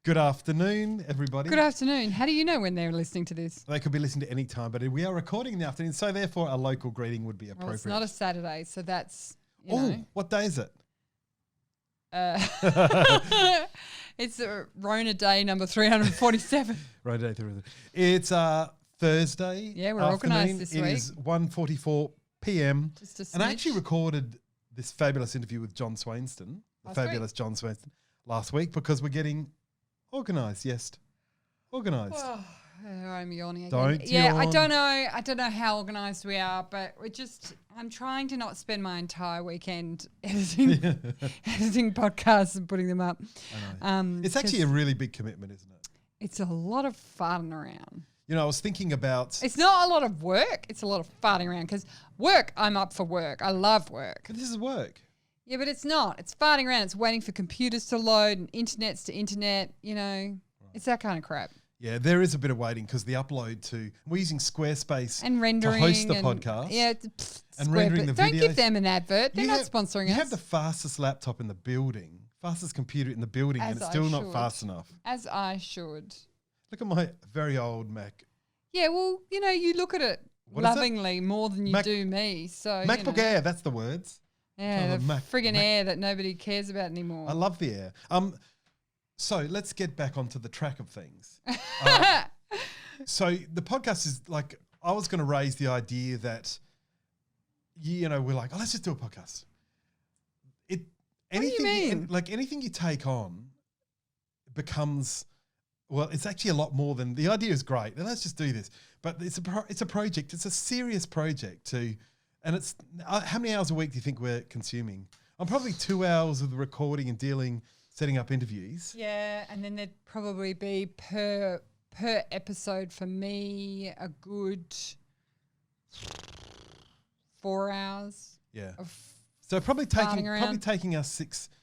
Good afternoon, everybody. Good afternoon. How do you know when they're listening to this? They could be listening to any time, but we are recording in the afternoon, so therefore a local greeting would be appropriate. Well, it's not a Saturday, so that's, you know. What day is it? It's Rona Day number 347. Right, day 347. It's Thursday. Yeah, we're organised this week. It is 1:44 p.m. Just a And I smidge. actually recorded this fabulous interview with John Swainston, John Swainston, last week because we're getting organised. Yes, organised. Oh, I'm yawning again. Don't yawn. I don't know how organised we are, but I'm trying to not spend my entire weekend editing podcasts and putting them up. I know. It's actually a really big commitment, isn't it? It's a lot of farting around. You know, I was thinking about... It's not a lot of work. It's a lot of farting around because I'm up for work. I love work. But this is work. Yeah, but it's not. It's farting around. It's waiting for computers to load and internets to internet, you know. Right. It's that kind of crap. Yeah, there is a bit of waiting because the upload to... We're using Squarespace and rendering to host the podcast. Yeah. And rendering the videos. Don't give them an advert. They're not sponsoring us. You have the fastest laptop in the building, fastest computer in the building, and it's still not fast enough. As I should. Look at my very old Mac. Yeah, well, you know, you look at it lovingly more than you do me. So MacBook Air, that's the words. Yeah, the friggin' Air that nobody cares about anymore. I love the Air. So let's get back onto the track of things. So the podcast is like, I was going to raise the idea that, you know, we're like, oh, let's just do a podcast. What do you mean? Like anything you take on becomes... Well, it's actually a lot more than the idea is great. And let's just do this. But it's a project. It's a serious project too. And it's how many hours a week do you think we're consuming? I'm probably 2 hours of the recording and setting up interviews. Yeah, and then there'd probably be per episode for me a good 4 hours. Yeah. So probably taking us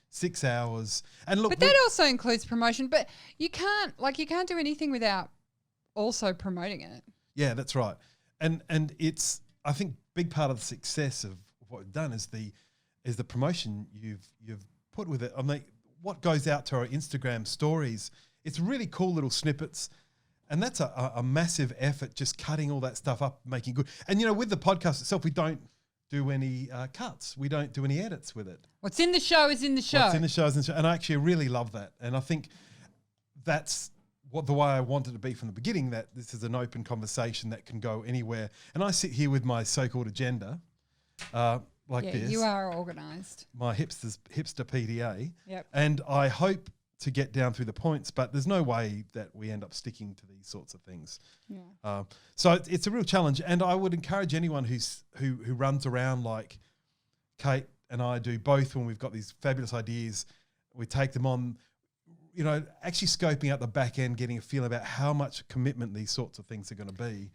six hours. And look, but that also includes promotion. But you can't do anything without also promoting it. Yeah, that's right. And it's, I think, big part of the success of what we've done is the promotion you've put with it. I mean, what goes out to our Instagram stories, it's really cool little snippets. And that's a massive effort, just cutting all that stuff up, making good. And, you know, with the podcast itself, we don't do any cuts. We don't do any edits with it. What's in the show is in the show. What's in the show is in the show. And I actually really love that. And I think that's the way I wanted to be from the beginning, that this is an open conversation that can go anywhere. And I sit here with my so-called agenda this. You are organised. My hipster PDA. Yep. And I hope to get down through the points, but there's no way that we end up sticking to these sorts of things. Yeah. So it's a real challenge, and I would encourage anyone who runs around like Kate and I do, both when we've got these fabulous ideas, we take them on, you know, actually scoping out the back end, getting a feel about how much commitment these sorts of things are going to be.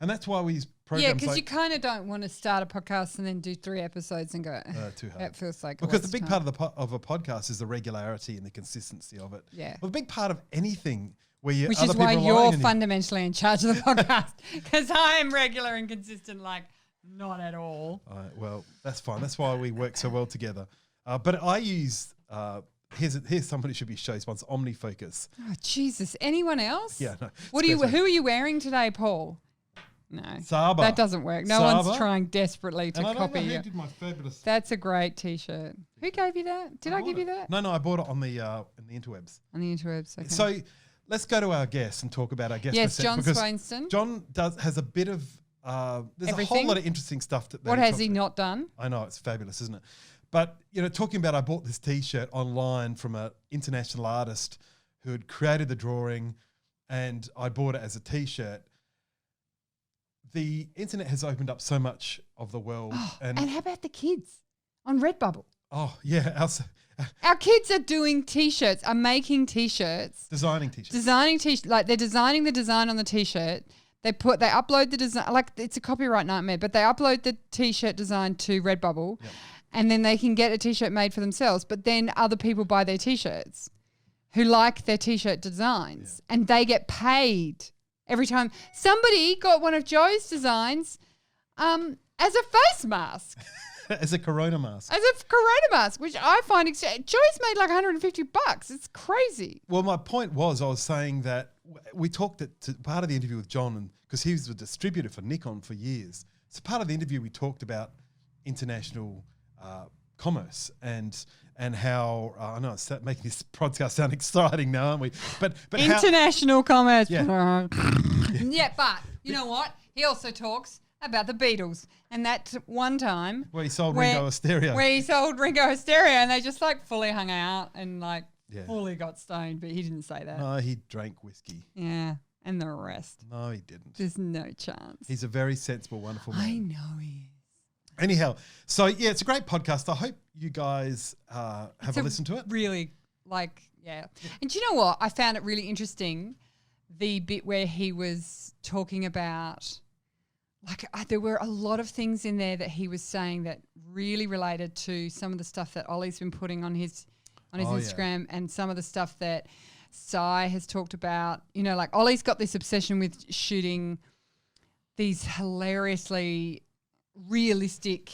And that's why we use programs. Yeah, because you kind of don't want to start a podcast and then do 3 episodes and go, too hard. That feels like because the big part of a podcast is the regularity and the consistency of it. Yeah. Well, the big part of anything where you which is why you're fundamentally in charge of the podcast, because I'm regular and consistent, like not at all. Well, that's fine. That's why we work so well together. But I use here's somebody who should be show sponsor, OmniFocus. Oh Jesus! Anyone else? Yeah. No. Who are you wearing today, Paul? No, Saba. That doesn't work. No one's trying desperately to copy you. Did my fabulous. That's a great T-shirt. Who gave you that? Did I give you that? No, I bought it on the in the interwebs. On the interwebs. Okay. So let's go to our guest and talk about our guest. Yes, John Swainston. John has a bit of there's a whole lot of interesting stuff that. What has he not done? I know, it's fabulous, isn't it? But you know, talking about, I bought this T-shirt online from an international artist who had created the drawing, and I bought it as a T-shirt. The internet has opened up so much of the world. And how about the kids on Redbubble? Oh, yeah. Our kids are doing T-shirts, are making T-shirts. Designing T-shirts. Like they're designing the design on the T-shirt. They upload the design, like it's a copyright nightmare, but they upload the T-shirt design to Redbubble, and then they can get a T-shirt made for themselves. But then other people buy their T-shirts who like their T-shirt designs, and they get paid every time. Somebody got one of Joe's designs as a face mask. as a Corona mask. As a Corona mask, which I find Joy's made like $150. It's crazy. Well, my point was, I was saying that we talked part of the interview with John, because he was a distributor for Nikon for years. So part of the interview we talked about international commerce and how I know it's making this podcast sound exciting now, aren't we? But international commerce. Yeah. Yeah, but you know what? He also talks about the Beatles and that one time where he sold Ringo a stereo. Where he sold Ringo a stereo, and they just like fully hung out and like fully got stoned, but he didn't say that. No, he drank whiskey. Yeah, and the rest. No, he didn't. There's no chance. He's a very sensible, wonderful man. I know he is. Anyhow, so yeah, it's a great podcast. I hope you guys have a listen to it. Really, yeah. And do you know what? I found it really interesting, the bit where he was talking about, there were a lot of things in there that he was saying that really related to some of the stuff that Ollie's been putting on his Instagram and some of the stuff that Sai has talked about. You know, like Ollie's got this obsession with shooting these hilariously realistic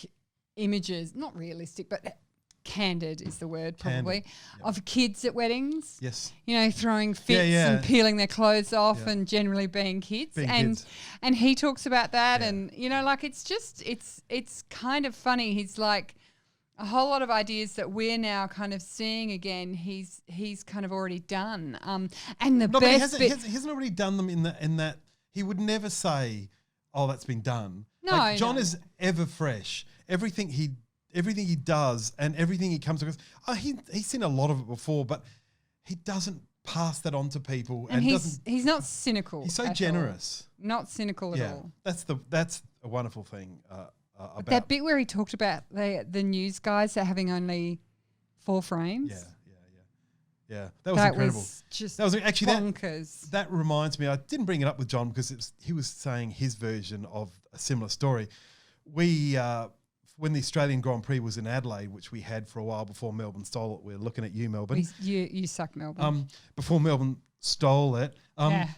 images, not realistic, but candid is the word probably, of kids at weddings. Yes. You know, throwing fits and peeling their clothes off and generally being kids. And he talks about that and, you know, like it's just, it's kind of funny. He's like a whole lot of ideas that we're now kind of seeing again, he's kind of already done. And the best bit... He hasn't already done them in that he would never say, oh, that's been done. No, John is ever fresh. Everything he does and everything he comes across. He's seen a lot of it before, but he doesn't pass that on to people. And he's not cynical. He's so generous. Not cynical at all. That's a wonderful thing about that bit where he talked about the news guys that having only 4 frames. Yeah, that was incredible. That was actually bonkers. That reminds me, I didn't bring it up with John because he was saying his version of a similar story. We, when the Australian Grand Prix was in Adelaide, which we had for a while before Melbourne stole it, we're looking at you, Melbourne. You suck, Melbourne. Before Melbourne stole it,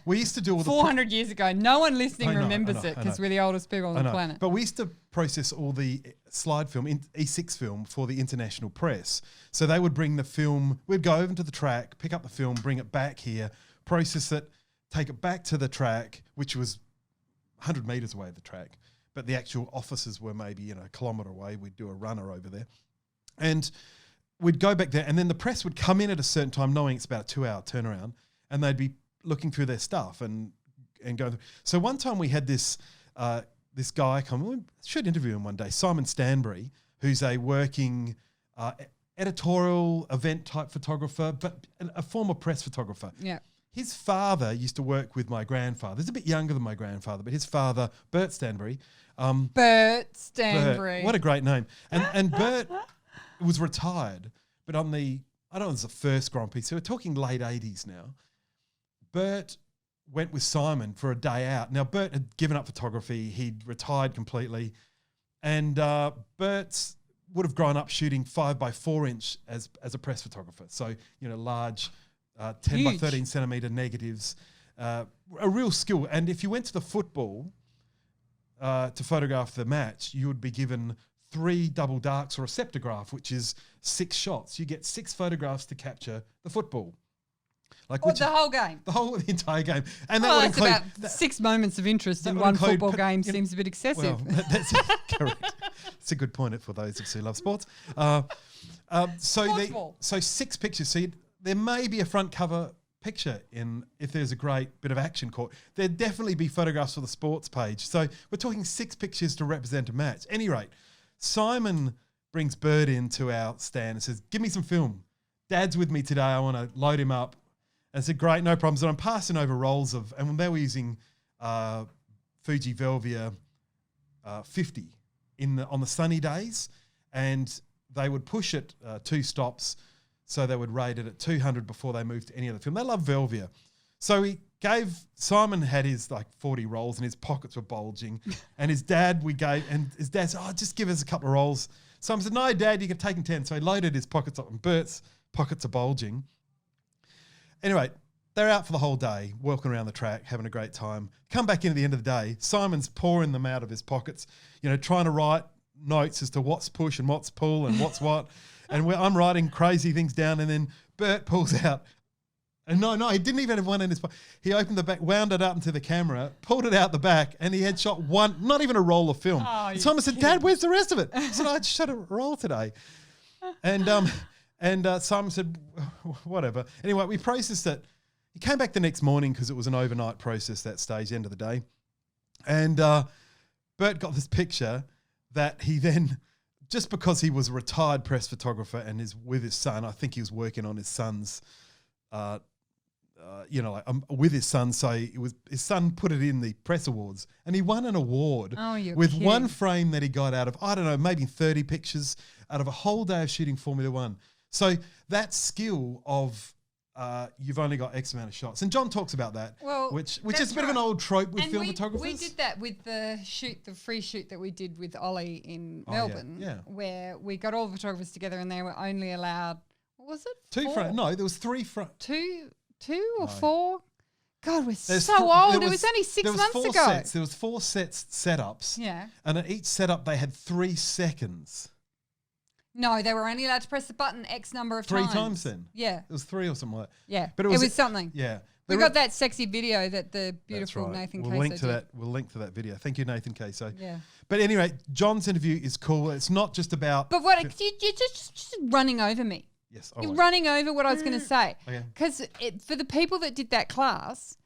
we used to do all the 400 years ago. No one listening remembers it because we're the oldest people on the planet. But we used to process all the slide film, E6 film, for the international press. So they would bring the film, we'd go over to the track, pick up the film, bring it back here, process it, take it back to the track, which was 100 metres away at the track. But the actual offices were maybe, a kilometre away. We'd do a runner over there. And we'd go back there, and then the press would come in at a certain time, knowing it's about a 2-hour turnaround, and they'd be looking through their stuff and going through. So one time we had this guy come, we should interview him one day, Simon Stanbury, who's a working editorial event type photographer, but a former press photographer. Yeah. His father used to work with my grandfather. He's a bit younger than my grandfather, but his father, Bert Stanbury. Bert Stanbury. Bert, what a great name. And Bert was retired, but I don't know if it was the first Grand Prix, so we're talking late 80s now. Bert went with Simon for a day out. Now, Bert had given up photography. He'd retired completely. And Bert would have grown up shooting 5x4 inch as a press photographer. So, large 10 by 13 centimetre negatives, a real skill. And if you went to the football to photograph the match, you would be given 3 double darks or a septograph, which is 6 shots. You get 6 photographs to capture the football. The whole game. The entire game. And that would include about 6 moments of interest in one football game seems a bit excessive. Well, that's correct. It's a good point for those of us who love sports. So 6 pictures. So there may be a front cover picture if there's a great bit of action caught. There'd definitely be photographs for the sports page. So we're talking 6 pictures to represent a match. At any rate, Simon brings Bert into our stand and says, give me some film. Dad's with me today. I want to load him up. And I said, great, no problems. And I'm passing over rolls and they were using Fuji Velvia 50 on the sunny days. And they would push it 2 stops. So they would rate it at 200 before they moved to any other film. They love Velvia. So Simon had his 40 rolls and his pockets were bulging. And his dad his dad said, just give us a couple of rolls. Simon said, no, Dad, you can take 10. So he loaded his pockets up and Bert's pockets are bulging. Anyway, they're out for the whole day, walking around the track, having a great time. Come back in at the end of the day, Simon's pouring them out of his pockets, trying to write notes as to what's push and what's pull and what's what. And I'm writing crazy things down, and then Bert pulls out. And no, he didn't even have one in his pocket. He opened the back, wound it up into the camera, pulled it out the back, and he had shot one, not even a roll of film. Oh, Simon said, Dad, where's the rest of it? I said, I just shot a roll today. And Simon said, whatever. Anyway, we processed it. He came back the next morning because it was an overnight process that stage, end of the day. And Bert got this picture that he then, just because he was a retired press photographer and is with his son, I think he was working on his son's, with his son. So his son put it in the press awards, and he won an award with kidding. one frame that he got out of, I don't know, maybe 30 pictures out of a whole day of shooting Formula One. So that skill of you've only got X amount of shots, and John talks about that, which is a bit of an old trope with film photographers. We did that with the free shoot that we did with Ollie in Melbourne, where we got all the photographers together, and they were only allowed. What was it? 2 frames? No, there was 3 frames. Two or 4? God, we're so old. It was only 6 months ago. Sets. There was 4 setups. Yeah. And at each setup they had 3 seconds. No, they were only allowed to press the button X number of times. 3 times then? Yeah. It was 3 or something like that. Yeah. But it was something. Yeah. We got that sexy video that the beautiful right. Nathan we'll Cassia link to did. that. We'll link to that video. Thank you, Nathan Cassia. Yeah. But anyway, John's interview is cool. It's not just about... But what you're just running over me. Yes. You're running over what I was going to say. Okay. Because for the people that did that class,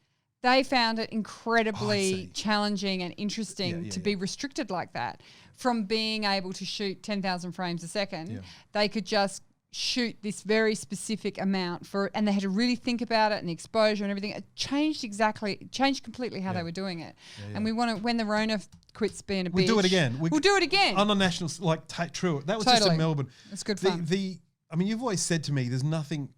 they found it incredibly challenging and interesting to be restricted like that. From being able to shoot 10,000 frames a second, they could just shoot this very specific amount and they had to really think about it and the exposure and everything. It changed completely how they were doing it. And we want to, when the Rona quits being a bitch, we'll do it again. We'll do it again. On a national, true. That was just in Melbourne. It's good fun. I mean, you've always said to me, there's nothing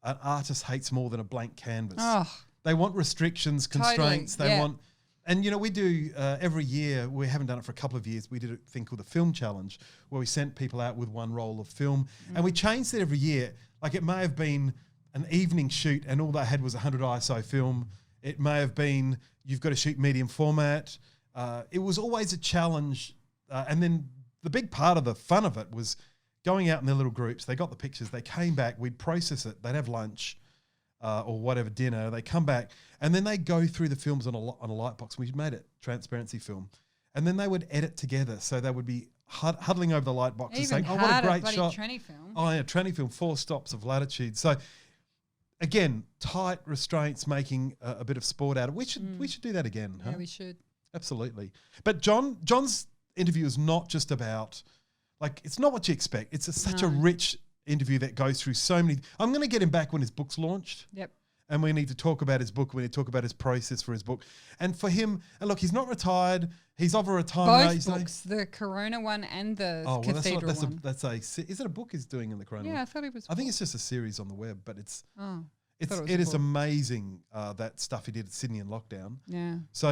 an artist hates more than a blank canvas. Oh, they want restrictions, constraints. They want, and we do every year. We haven't done it for a couple of years. We did a thing called the Film Challenge, where we sent people out with one roll of film, and we changed it every year. Like it may have been an evening shoot, and all they had was 100 ISO film. It may have been you've got to shoot medium format. It was always a challenge, and then the big part of the fun of it was going out in their little groups. They got the pictures. They came back. We'd process it. They'd have lunch or whatever, dinner. They come back, and then they go through the films on a light box. We made it transparency film. And then they would edit together. So they would be huddling over the light boxes saying, what a great shot. Tranny film. Oh, yeah, tranny film, 4 stops of latitude. So, again, tight restraints, making a bit of sport out of it. We should do that again. Yeah, we should. Absolutely. But John's interview is not just about... it's not what you expect. It's such a rich interview that goes through so many... I'm going to get him back when his book's launched. Yep. And we need to talk about his book. We need to talk about his process for his book. And for him, and look, he's not retired. He's of a retirement. Both books, the Corona one and the Cathedral one. Is it a book he's doing in the Corona one? Yeah, I thought it was. I think it's just a series on the web, but it is book. amazing that stuff he did at Sydney in lockdown. Yeah. So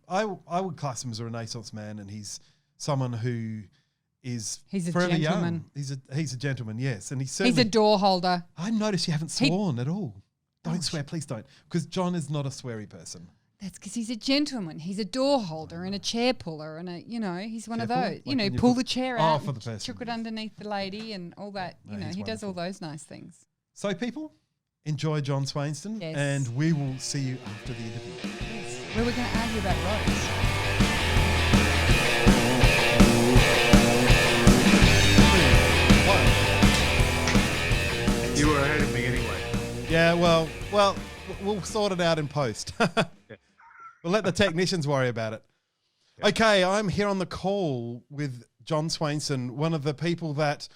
I would class him as a Renaissance man, and he's someone who is forever young. He's a gentleman, yes, and he's a door holder. I noticed you haven't sworn at all. Don't swear, please don't, because John is not a sweary person. That's because he's a gentleman. He's a door holder and a chair puller, and he's one of those. Like pull the chair out, for the person. chuck it underneath the lady, and all that. He does all those nice things. So, people, enjoy John Swainston, and we will see you after the interview. Yes. Where we're going to argue about roads. You were ahead of me anyway. Yeah, well, we'll sort it out in post. We'll let the technicians worry about it. Yeah. Okay, I'm here on the call with John Swainston, one of the people that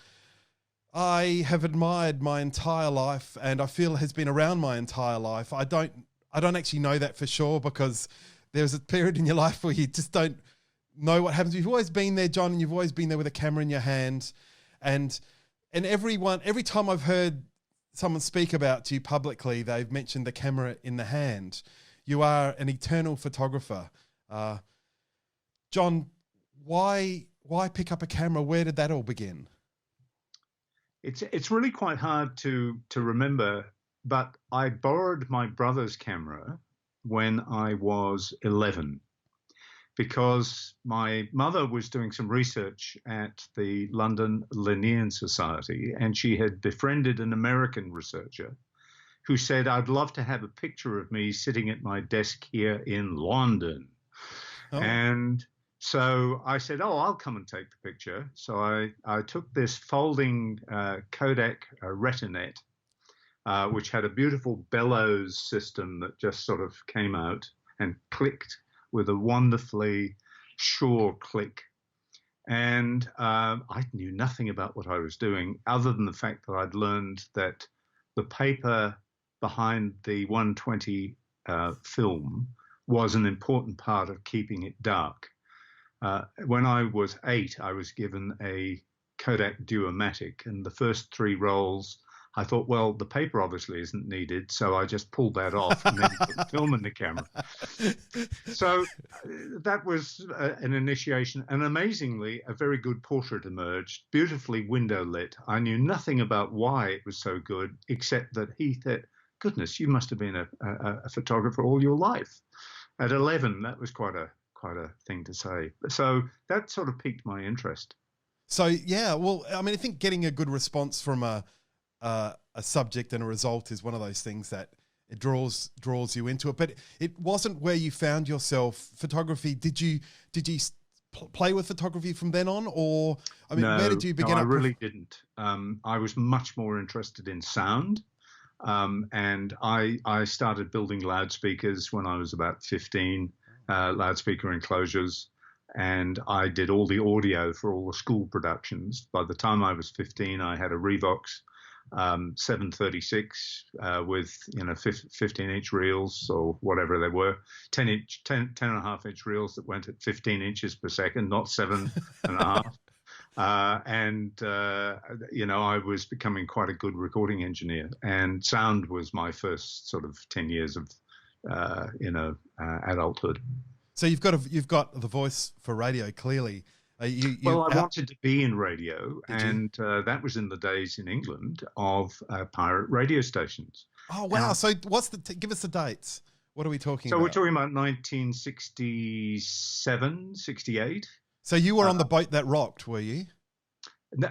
I have admired my entire life, and I feel has been around my entire life. I don't actually know that for sure, because there's a period in your life where you just don't know what happens. You've always been there, John, and you've always been there with a camera in your hand, and every time I've heard someone speak about you publicly, they've mentioned the camera in the hand. You are an eternal photographer. John, why pick up a camera? Where did that all begin? It's really quite hard to remember, but I borrowed my brother's camera when I was 11, because my mother was doing some research at the London Linnean Society, and she had befriended an American researcher who said, "I'd love to have a picture of me sitting at my desk here in London." Oh. And so I said, "Oh, I'll come and take the picture." So I took this folding Kodak Retinet, which had a beautiful bellows system that just sort of came out and clicked with a wonderfully sure click. And I knew nothing about what I was doing other than the fact that I'd learned that the paper behind the 120 film was an important part of keeping it dark. When I was 8, I was given a Kodak Duomatic, and the first 3 rolls, I thought, well, the paper obviously isn't needed, so I just pulled that off and then put the film in the camera. So that was an initiation, and amazingly, a very good portrait emerged, beautifully window lit. I knew nothing about why it was so good, except that he said, "Goodness, you must have been a photographer all your life." At 11, that was quite a thing to say. So that sort of piqued my interest. So yeah, well, I mean, I think getting a good response from a subject and a result is one of those things that it draws you into it. But it wasn't where you found yourself. Photography. Did you play with photography from then on, or I mean, where did you begin? No, I really didn't. I was much more interested in sound, and I started building loudspeakers when I was about 15. Loudspeaker enclosures, and I did all the audio for all the school productions. By the time I was 15, I had a Revox 736 with 15-inch reels or whatever they were, 10 and a half inch reels that went at 15 inches per second, not 7.5. I was becoming quite a good recording engineer, and sound was my first sort of 10 years of adulthood. So you've got the voice for radio, clearly. I wanted to be in radio, and that was in the days in England of pirate radio stations. Oh wow! So give us the dates. What are we talking about? So we're talking about 1967, 68. So you were on the boat that rocked, were you?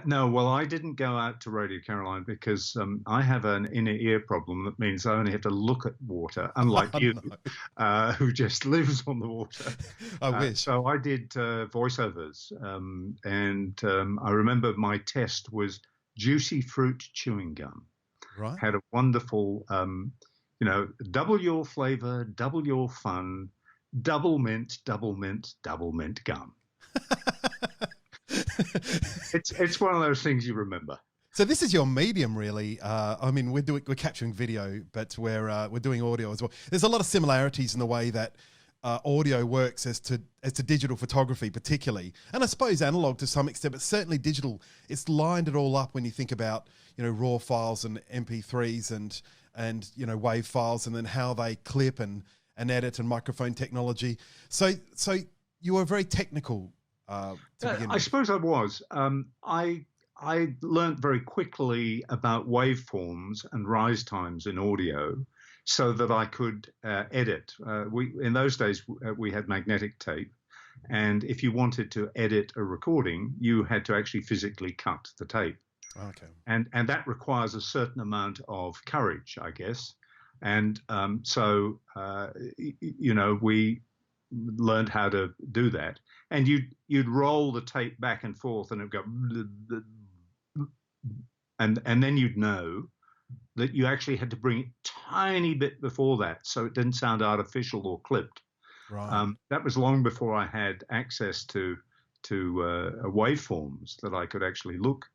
No, well, I didn't go out to Radio Caroline because I have an inner ear problem that means I only have to look at water, unlike you, who just lives on the water. I wish. So I did voiceovers, and I remember my test was juicy fruit chewing gum. Right. Had a wonderful, double your flavor, double your fun, double mint gum. It's one of those things you remember. So this is your medium, really. I mean, we're capturing video, but we're doing audio as well. There's a lot of similarities in the way that audio works as to digital photography, particularly, and I suppose analog to some extent, but certainly digital. It's lined it all up when you think about raw files and MP3s and WAV files, and then how they clip and edit and microphone technology. So you were very technical. I suppose I was. I learned very quickly about waveforms and rise times in audio so that I could edit. In those days, we had magnetic tape. And if you wanted to edit a recording, you had to actually physically cut the tape. Okay. And that requires a certain amount of courage, I guess. And so we learned how to do that. And you'd roll the tape back and forth, and it'd go, and then you'd know that you actually had to bring it a tiny bit before that, so it didn't sound artificial or clipped. Right. That was long before I had access to waveforms that I could actually look.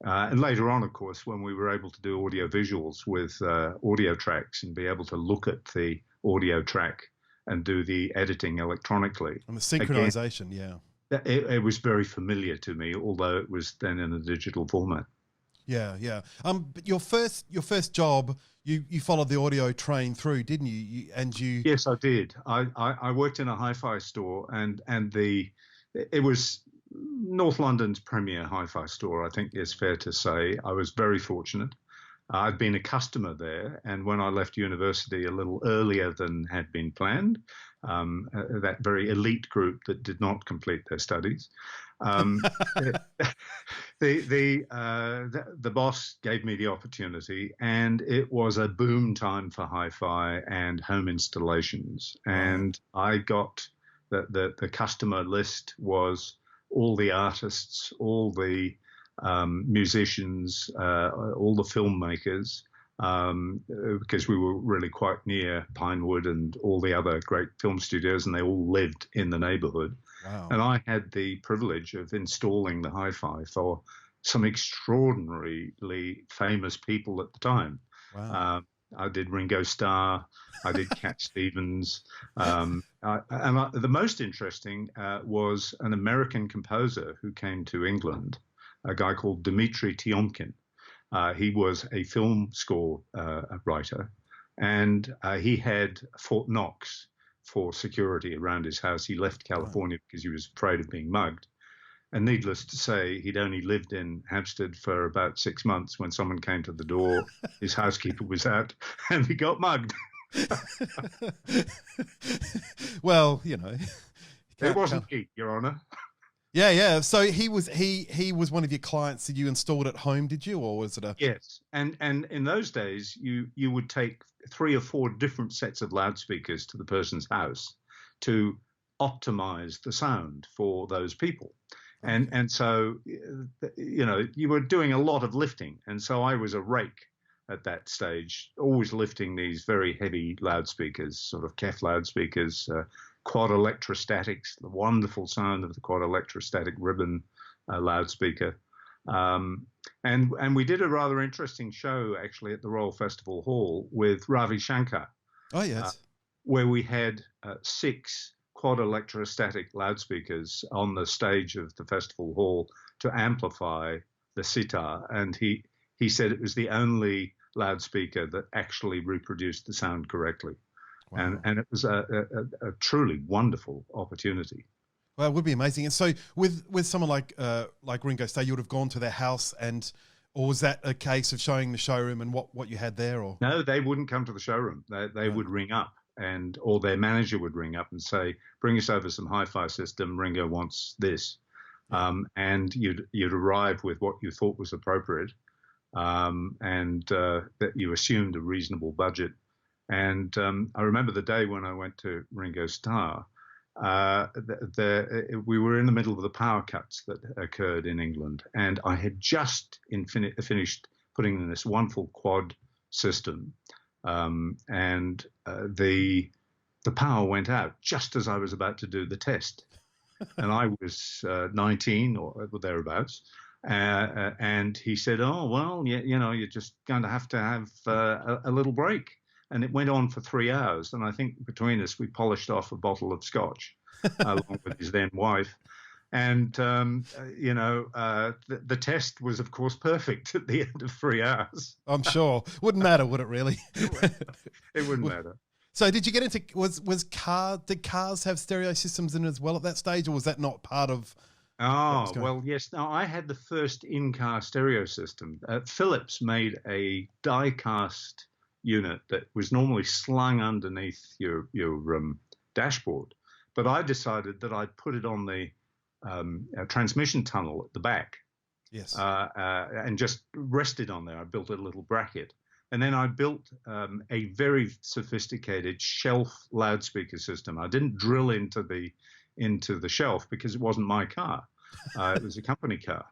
And later on, of course, when we were able to do audio visuals with audio tracks and be able to look at the audio track and do the editing electronically. And the synchronization, again, it was very familiar to me, although it was then in a digital format. Yeah. But your first job, you followed the audio train through, didn't you? Yes, I did. I worked in a hi-fi store, and it was North London's premier hi-fi store, I think it's fair to say. I was very fortunate. I'd been a customer there, and when I left university a little earlier than had been planned, that very elite group that did not complete their studies. Um, the boss gave me the opportunity, and it was a boom time for hi-fi and home installations. And I got the customer list was all the artists, all the musicians, all the filmmakers, because we were really quite near Pinewood and all the other great film studios, and they all lived in the neighborhood. Wow. And I had the privilege of installing the hi-fi for some extraordinarily famous people at the time. Wow. I did Ringo Starr, I did Cat Stevens, the most interesting was an American composer who came to England, a guy called Dmitri Tiomkin. He was a film score writer, and he had Fort Knox for security around his house. He left California because he was afraid of being mugged. And needless to say, he'd only lived in Hampstead for about 6 months when someone came to the door. His housekeeper was out, and he got mugged. Well, you know. It wasn't he, Your Honor. Yeah, yeah. So he was one of your clients that you installed at home, did you, or was it a? Yes, and in those days, you would take 3 or 4 different sets of loudspeakers to the person's house to optimize the sound for those people. Okay. And so, you know, you were doing a lot of lifting. And so I was a rake at that stage, always lifting these very heavy loudspeakers, sort of Kef loudspeakers, quad electrostatics, the wonderful sound of the quad electrostatic ribbon loudspeaker. And we did a rather interesting show, actually, at the Royal Festival Hall with Ravi Shankar. Oh, yes. Where we had 6 quad electrostatic loudspeakers on the stage of the festival hall to amplify the sitar, and he said it was the only loudspeaker that actually reproduced the sound correctly. Wow. And it was a truly wonderful opportunity. Well, it would be amazing. And so with someone like Ringo Starr, you would have gone to their house, or was that a case of showing the showroom and what you had there? Or no, they wouldn't come to the showroom. They would ring up. Or their manager would ring up and say, "Bring us over some hi-fi system. Ringo wants this," and you'd arrive with what you thought was appropriate, and that you assumed a reasonable budget. And I remember the day when I went to Ringo Starr. We were in the middle of the power cuts that occurred in England, and I had just finished putting in this wonderful quad system. And the power went out just as I was about to do the test, and I was 19 or thereabouts. And he said, "Oh well, you know, you're just going to have a little break." And it went on for 3 hours, and I think between us we polished off a bottle of scotch, along with his then wife. And, you know, the test was, of course, perfect at the end of 3 hours. I'm sure. Wouldn't matter, would it really? It wouldn't matter. So did you get into, did cars have stereo systems in it as well at that stage, or was that not part of? Oh, well, yes. No, I had the first in-car stereo system. Philips made a die-cast unit that was normally slung underneath your dashboard. But I decided that I'd put it on the transmission tunnel at the back. Yes. And just rested on there. I built a little bracket. And then I built a very sophisticated shelf loudspeaker system. I didn't drill into the shelf because it wasn't my car. It was a company car.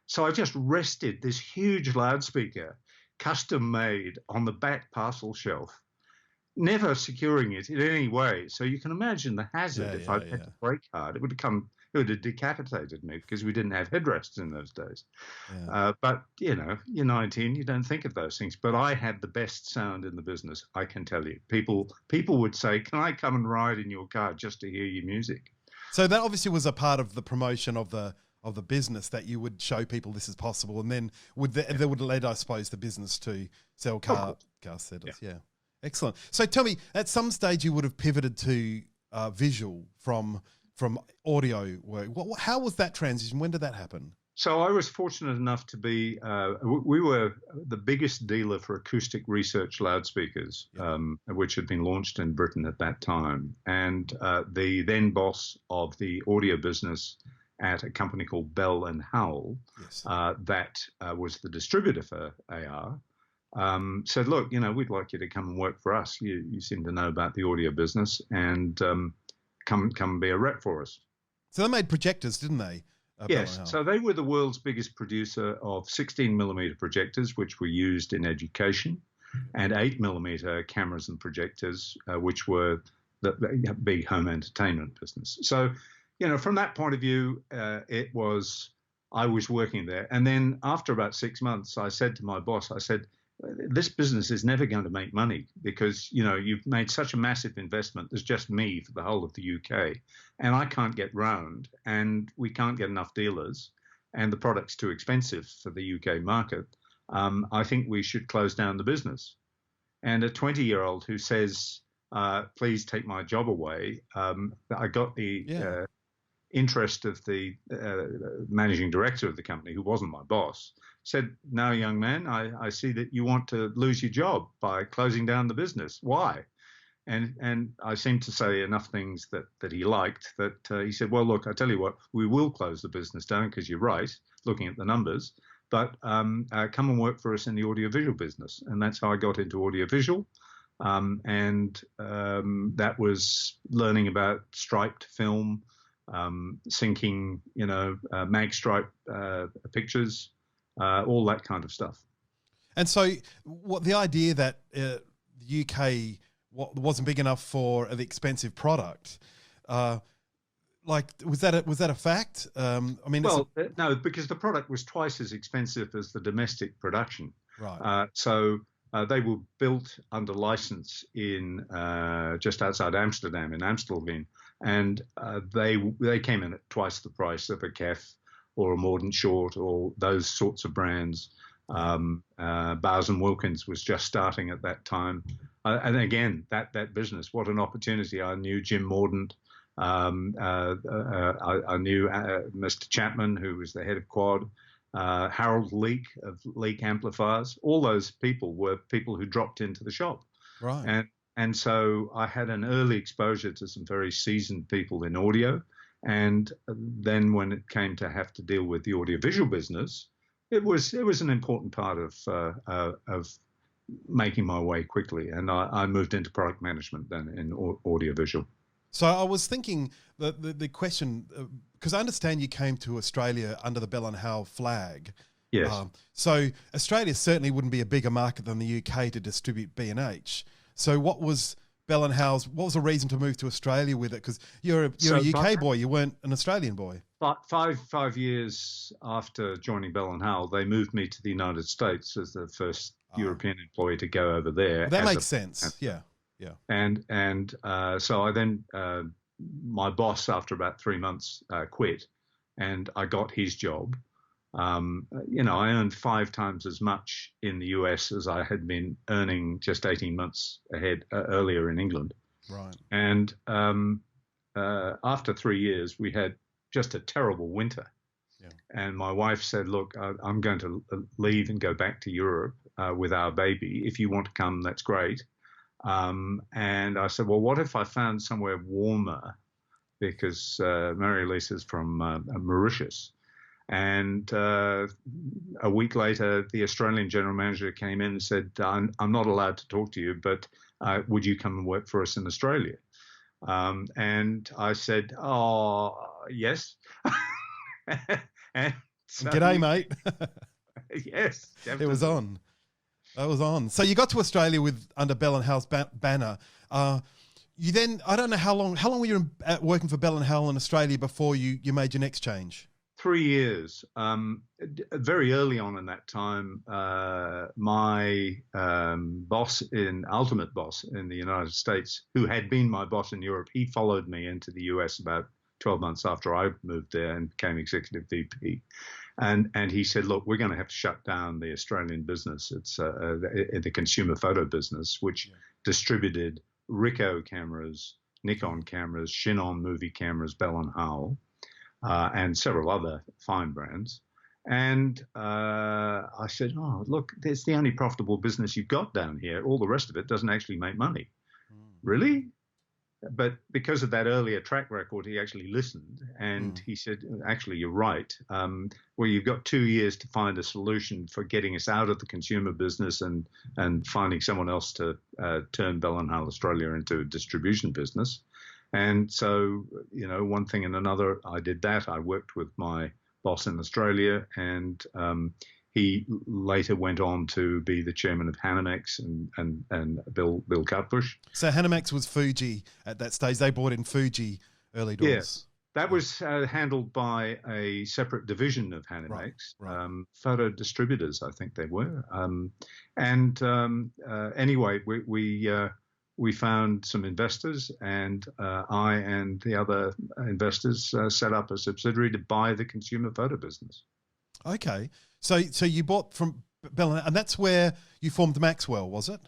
So I just rested this huge loudspeaker, custom made, on the back parcel shelf, never securing it in any way. So you can imagine the hazard if I'd had to brake hard. It would have decapitated me because we didn't have headrests in those days. Yeah. But, you know, you're 19, you don't think of those things. But I had the best sound in the business, I can tell you. People would say, "Can I come and ride in your car just to hear your music?" So that obviously was a part of the promotion of the business, that you would show people this is possible, and then that would lead, I suppose, the business to sell car setters. Yeah. Excellent. So tell me, at some stage you would have pivoted to visual from audio work. How was that transition? When did that happen? So I was fortunate enough to be, we were the biggest dealer for acoustic research loudspeakers, which had been launched in Britain at that time. And the then boss of the audio business at a company called Bell and Howell, that was the distributor for AR, said, look, we'd like you to come and work for us. You seem to know about the audio business, and come and be a rep for us. So they made projectors, didn't they? Yes, so they were the world's biggest producer of 16mm projectors, which were used in education, and 8mm cameras and projectors, which were the big home entertainment business. So, from that point of view, I was working there. And then after about 6 months, I said to my boss, I said, this business is never going to make money because, you've made such a massive investment. There's just me for the whole of the UK, and I can't get round, and we can't get enough dealers, and the product's too expensive for the UK market. I think we should close down the business. And a 20-year-old who says, please take my job away, I got the interest of the managing director of the company, who wasn't my boss, said, no, young man, I see that you want to lose your job by closing down the business. Why? And I seemed to say enough things that he liked that he said, well, look, I tell you what, we will close the business down because you're right, looking at the numbers, but come and work for us in the audiovisual business. And that's how I got into audiovisual. And that was learning about striped film, syncing, mag stripe pictures, all that kind of stuff. And so the idea that the UK wasn't big enough for the expensive product, was that a fact? No, because the product was twice as expensive as the domestic production. Right. So they were built under license in just outside Amsterdam, in Amstelveen, and they came in at twice the price of a Kef or a Morton Short or those sorts of brands. Bowers and Wilkins was just starting at that time. And again, that business, what an opportunity. I knew Jim Morton. I knew Mr. Chapman, who was the head of Quad, Harold Leake of Leake Amplifiers. All those people were people who dropped into the shop. Right. And so I had an early exposure to some very seasoned people in audio. And then when it came to have to deal with the audiovisual business, it was an important part of making my way quickly. And I moved into product management then in audiovisual. So I was thinking the question, because I understand you came to Australia under the Bell and Howell flag. Yes. So Australia certainly wouldn't be a bigger market than the UK to distribute B&H. So what was Bell and Howell's? What was the reason to move to Australia with it? Because you're a UK boy, you weren't an Australian boy. But 5 years after joining Bell and Howell, they moved me to the United States as the first European employee to go over there. Well, that makes sense. Yeah. And so I then, my boss after about 3 months quit, and I got his job. I earned 5 times as much in the US as I had been earning just 18 months ahead earlier in England. Right. And after 3 years, we had just a terrible winter. Yeah. And my wife said, look, I'm going to leave and go back to Europe with our baby. If you want to come, that's great. And I said, well, what if I found somewhere warmer? Because Mary Elise is from Mauritius. And a week later, the Australian general manager came in and said, I'm not allowed to talk to you, but would you come and work for us in Australia? And I said, oh, yes. And so, g'day, mate. Yes, definitely. It was on. That was on. So you got to Australia under Bell and Howell's banner. You then, I don't know how long were you working for Bell and Howell in Australia before you made your next change? 3 years. Very early on in that time, my ultimate boss in the United States, who had been my boss in Europe, he followed me into the US about 12 months after I moved there and became executive VP. And he said, look, we're going to have to shut down the Australian business. It's the consumer photo business, which distributed Ricoh cameras, Nikon cameras, Chinon movie cameras, Bell and Howell, and several other fine brands. And I said, oh, look, it's the only profitable business you've got down here. All the rest of it doesn't actually make money. Really? But because of that earlier track record, he actually listened, and he said, actually, you're right. Well, you've got 2 years to find a solution for getting us out of the consumer business and finding someone else to turn Bell & Howell Australia into a distribution business. And so, one thing and another, I did that. I worked with my boss in Australia, and he later went on to be the chairman of Hanimex and Bill Cutbush. So Hanimex was Fuji at that stage. They brought in Fuji early doors. Yes, that was handled by a separate division of Hanimex, right. Photo Distributors, I think they were. Anyway, we found some investors, and I and the other investors set up a subsidiary to buy the consumer photo business. Okay. So you bought from Bell, and that's where you formed Maxwell, was it?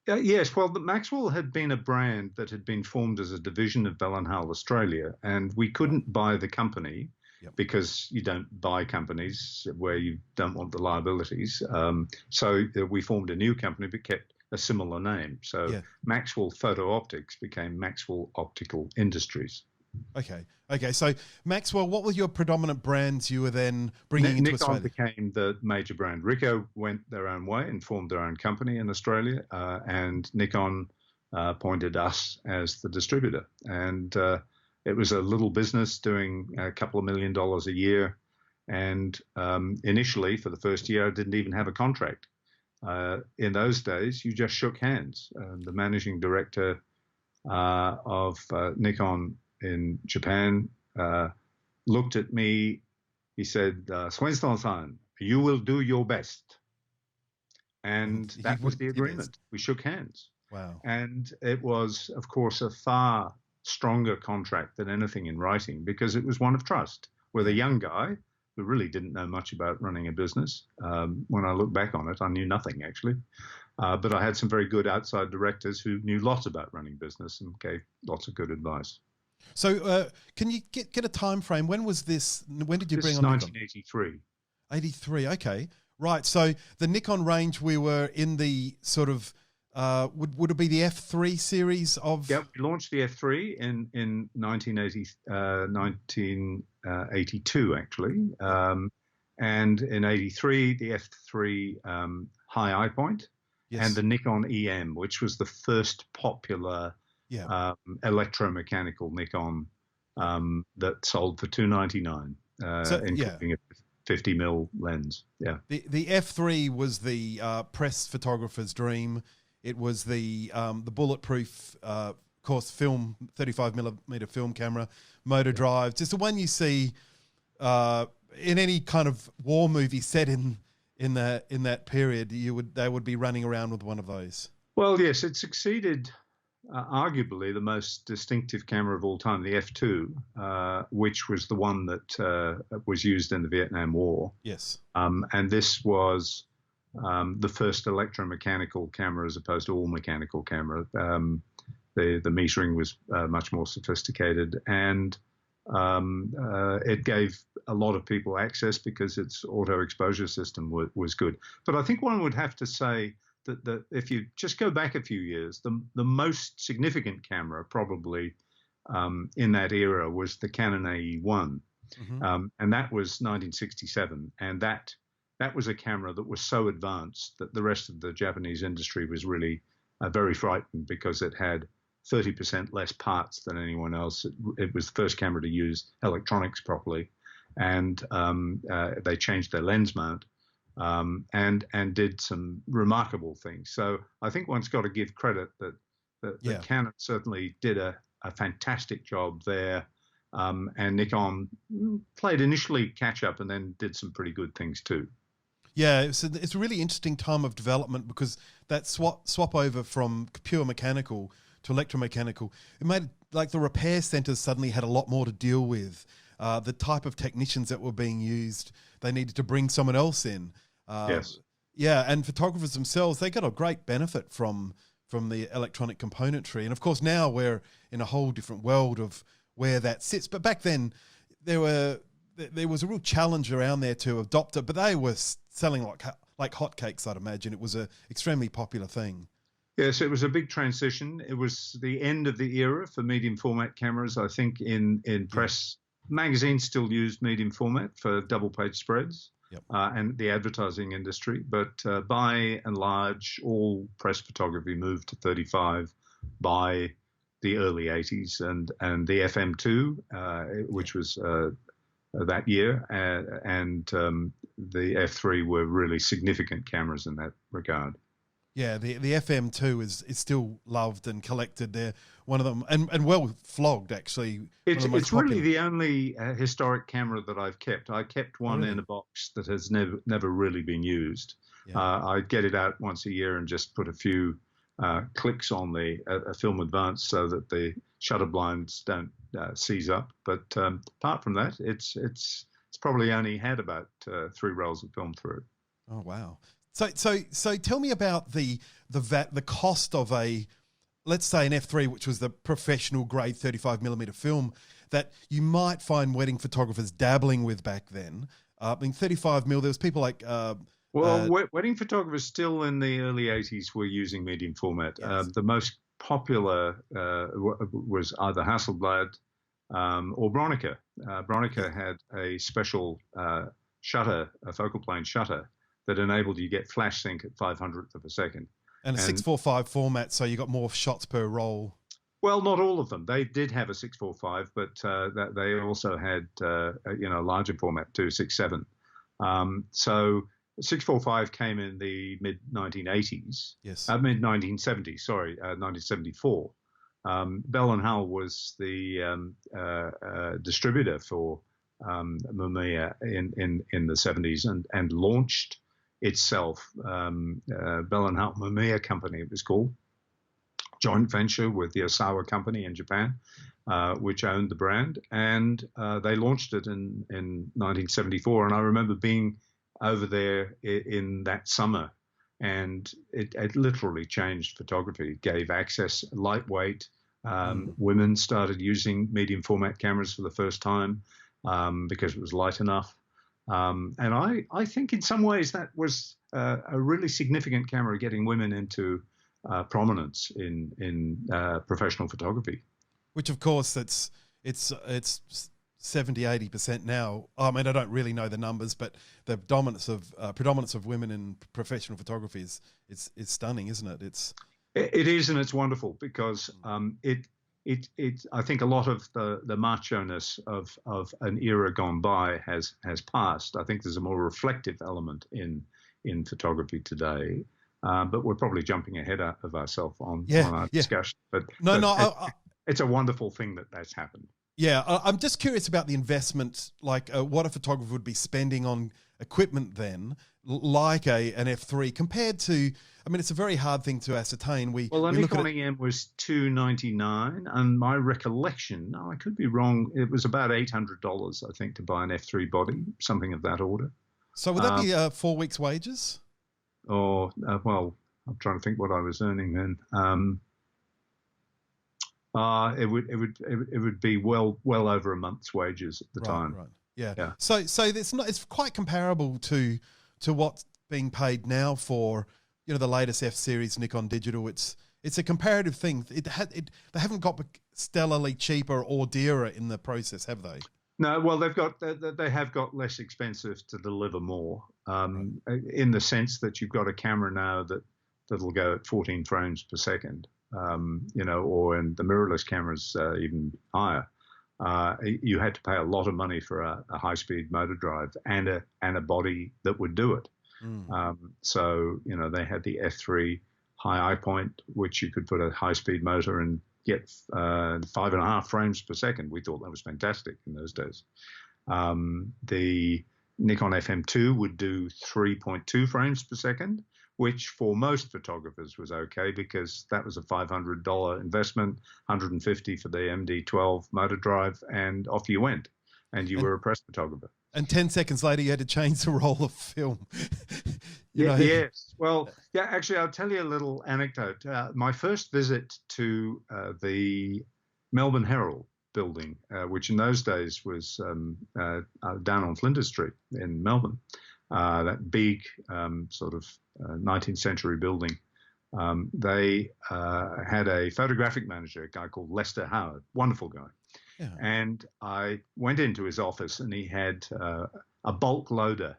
Yes. Well, the Maxwell had been a brand that had been formed as a division of Bell & Howell Australia, and we couldn't buy the company because you don't buy companies where you don't want the liabilities. So we formed a new company but kept a similar name. So Maxwell Photo Optics became Maxwell Optical Industries. Okay. So Maxwell, what were your predominant brands you were then bringing into Australia? Nikon became the major brand. Ricoh went their own way and formed their own company in Australia, and Nikon appointed us as the distributor. And it was a little business doing a couple of $1 million a year. And initially, for the first year, I didn't even have a contract. In those days, you just shook hands. The managing director of Nikon in Japan looked at me. He said, Swainston-san, you will do your best. And that was the agreement. We shook hands. Wow. And it was, of course, a far stronger contract than anything in writing, because it was one of trust. With a young guy who really didn't know much about running a business. When I look back on it, I knew nothing, actually. But I had some very good outside directors who knew lots about running business and gave lots of good advice. So can you get a time frame? When was this? When did you bring on 1983. 83, okay. Right, so the Nikon range, we were in the sort of, would it be the F3 series of? Yeah, we launched the F3 in 1982, actually. And in 83, the F3 high eye point, and the Nikon EM, which was the first popular electromechanical Nikon that sold for $299, including a 50mm lens. Yeah. The F3 was the press photographer's dream. It was the bulletproof, of course, film 35mm film camera, motor drive, just the one you see in any kind of war movie set in that period. They would be running around with one of those. Well, yes, it succeeded. Arguably the most distinctive camera of all time, the F2, which was the one that was used in the Vietnam War. Yes. And this was the first electromechanical camera as opposed to all mechanical camera. The metering was much more sophisticated, and it gave a lot of people access because its auto exposure system was good. But I think one would have to say that if you just go back a few years, the most significant camera probably in that era was the Canon AE1, and that was 1967, and that was a camera that was so advanced that the rest of the Japanese industry was really very frightened, because it had 30% less parts than anyone else. It was the first camera to use electronics properly, and they changed their lens mount. And did some remarkable things. So I think one's got to give credit that Canon certainly did a fantastic job there, and Nikon played initially catch up and then did some pretty good things too. Yeah, it's a really interesting time of development, because that swap over from pure mechanical to electromechanical, it made like the repair centers suddenly had a lot more to deal with. The type of technicians that were being used, they needed to bring someone else in. Yes. Yeah, and photographers themselves, they got a great benefit from the electronic componentry. And of course, now we're in a whole different world of where that sits. But back then, there were there was a real challenge around there to adopt it, but they were selling like hotcakes. I'd imagine it was a extremely popular thing. Yes, it was a big transition. It was the end of the era for medium format cameras. I think in press magazines still used medium format for double page spreads. Yep. And the advertising industry, but by and large, all press photography moved to 35 by the early 80s, and the FM2, which was that year, and the F3 were really significant cameras in that regard. Yeah, the FM2 is still loved and collected. They're one of them, and well flogged, actually. It's really the only historic camera that I've kept. I kept one in a box that has never really been used. Yeah. I get it out once a year and just put a few clicks on the film advance so that the shutter blinds don't seize up. But apart from that, it's probably only had about 3 rolls of film through it. Oh wow! So tell me about the cost of let's say an F3, which was the professional grade 35mm film that you might find wedding photographers dabbling with back then. I mean, 35mm. There was people like. Wedding photographers still in the early 80s were using medium format. Yes. The most popular was either Hasselblad or Bronica. Bronica had a special shutter, a focal plane shutter, that enabled you to get flash sync at 500th of a second. And a 645 format, so you got more shots per roll. Well, not all of them. They did have a 645, but they also had larger format too, 6.7. So 645 came in the mid 1980s. Yes. Mid 1970s. Sorry, 1974. Bell and Howell was the distributor for Mamiya in the 70s and launched itself. Bell and Howell Mamiya Company, it was called, joint venture with the Osawa Company in Japan, which owned the brand, and they launched it in 1974. And I remember being over there in that summer, and it literally changed photography. It gave access, lightweight. Women started using medium format cameras for the first time because it was light enough. And I think in some ways that was a really significant camera getting women into prominence in professional photography. Which, of course, it's 70-80% now. I mean, I don't really know the numbers, but the predominance of women in professional photography is stunning, isn't it? It is, and it's wonderful because I think a lot of the macho-ness of an era gone by has passed. I think there's a more reflective element in photography today, but we're probably jumping ahead of ourselves on our discussion. But it's a wonderful thing that's happened. Yeah, I'm just curious about the investment, like what a photographer would be spending on equipment then, like an F3, compared to. I mean, it's a very hard thing to ascertain. The Nikon EM was $299, and my recollection, I could be wrong, it was about $800, I think, to buy an F3 body, something of that order. So would that be 4 weeks' wages? Or well, I'm trying to think what I was earning then. It would be well over a month's wages at the time. Right. Yeah. So it's quite comparable to what's being paid now for the latest F Series Nikon digital. It's a comparative thing. They haven't got stellarly cheaper or dearer in the process, have they? No. Well, they have got less expensive to deliver more. In the sense that you've got a camera now that'll go at 14 frames per second. Or in the mirrorless cameras even higher. You had to pay a lot of money for a high-speed motor drive and a body that would do it. So they had the F3 high eye point, which you could put a high-speed motor and get 5.5 frames per second. We thought that was fantastic in those days. The Nikon FM2 would do 3.2 frames per second, which for most photographers was okay because that was a $500 investment, $150 for the MD12 motor drive, and off you went, and you were a press photographer. And 10 seconds later, you had to change the roll of film. Yes. Well, yeah, actually, I'll tell you a little anecdote. My first visit to the Melbourne Herald building, which in those days was down on Flinders Street in Melbourne, that big sort of 19th century building. They had a photographic manager, a guy called Lester Howard, wonderful guy. Yeah. And I went into his office and he had a bulk loader.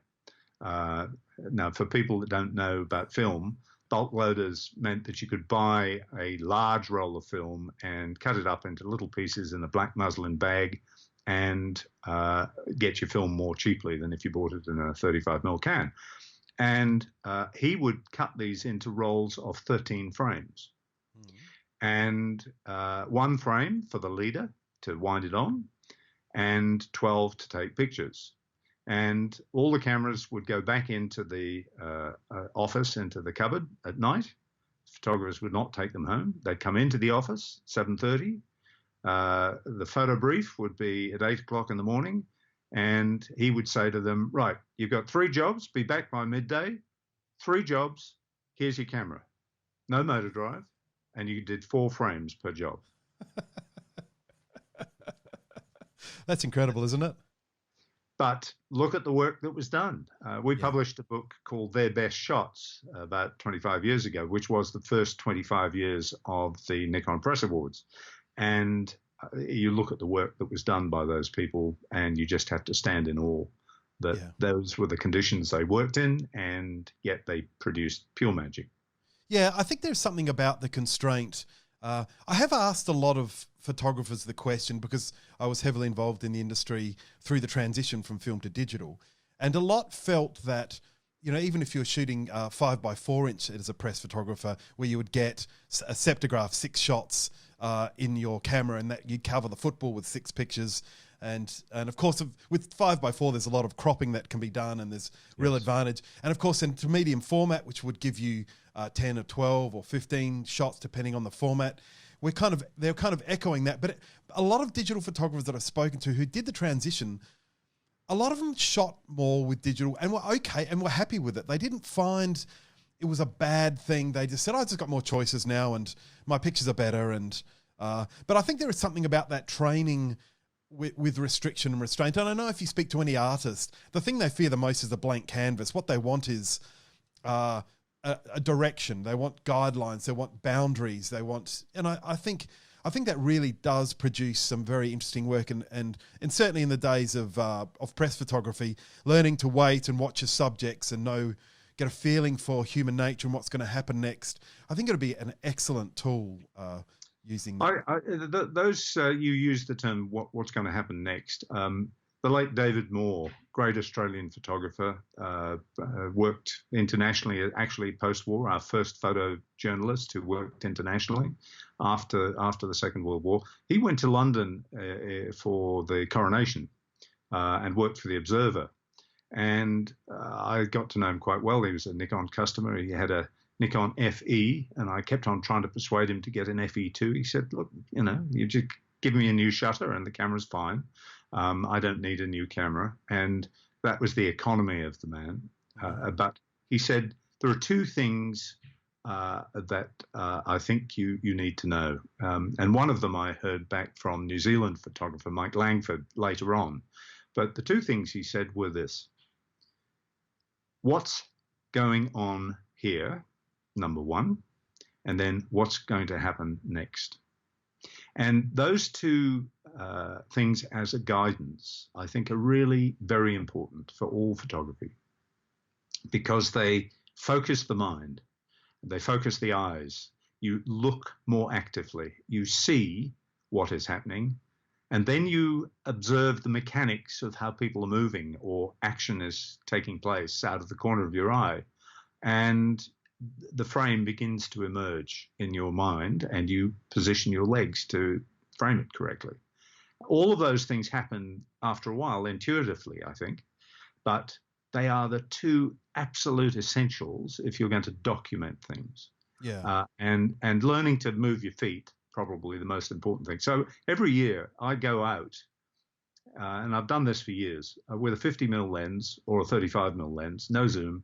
Now, for people that don't know about film, bulk loaders meant that you could buy a large roll of film and cut it up into little pieces in a black muslin bag and get your film more cheaply than if you bought it in a 35mm can. And he would cut these into rolls of 13 frames. And one frame for the leader to wind it on, and 12 to take pictures. And all the cameras would go back into the office, into the cupboard at night. Photographers would not take them home. They'd come into the office, 7:30. The photo brief would be at 8 o'clock in the morning. And he would say to them, right, you've got 3 jobs, be back by midday. 3 jobs, here's your camera. No motor drive. And you did 4 frames per job. That's incredible, isn't it? But look at the work that was done. We published a book called Their Best Shots about 25 years ago, which was the first 25 years of the Nikon Press Awards. And you look at the work that was done by those people and you just have to stand in awe that those were the conditions they worked in, and yet they produced pure magic. Yeah, I think there's something about the constraint. I have asked a lot of photographers the question because I was heavily involved in the industry through the transition from film to digital. And a lot felt that, you know, even if you were shooting 5x4 inch as a press photographer, where you would get a septograph, 6 shots in your camera, and that you'd cover the football with 6 pictures. And of course, with 5x4, there's a lot of cropping that can be done, and there's real advantage. And of course, into medium format, which would give you 10 or 12 or 15 shots, depending on the format. They're kind of echoing that. But a lot of digital photographers that I've spoken to who did the transition, a lot of them shot more with digital and were okay and were happy with it. They didn't find it was a bad thing. They just said, I just got more choices now and my pictures are better. And but I think there is something about that training with restriction and restraint. And I know if you speak to any artist, the thing they fear the most is a blank canvas. What they want is a direction. They want guidelines. They want boundaries. They want, and I think that really does produce some very interesting work. And certainly in the days of press photography, learning to wait and watch your subjects and get a feeling for human nature and what's going to happen next. I think it'll be an excellent tool. Using you use the term what's going to happen next. The late David Moore, great Australian photographer, worked internationally, actually post-war, our first photojournalist who worked internationally after the Second World War. He went to London for the coronation and worked for the Observer. And I got to know him quite well. He was a Nikon customer. He had a Nikon FE, and I kept on trying to persuade him to get an FE2. He said, look, you just give me a new shutter and the camera's fine. I don't need a new camera. And that was the economy of the man. But he said, there are 2 things that I think you need to know. And one of them I heard back from New Zealand photographer Mike Langford later on. But the 2 things he said were this. What's going on here? Number 1, and then what's going to happen next. And those 2 things as a guidance, I think, are really very important for all photography because they focus the mind, they focus the eyes. You look more actively, you see what is happening, and then you observe the mechanics of how people are moving or action is taking place out of the corner of your eye. And the frame begins to emerge in your mind and you position your legs to frame it correctly. All of those things happen after a while intuitively, I think, but they are the 2 absolute essentials if you're going to document things. Yeah. And learning to move your feet, probably the most important thing. So every year I go out, and I've done this for years, with a 50mm lens or a 35mm lens, no zoom,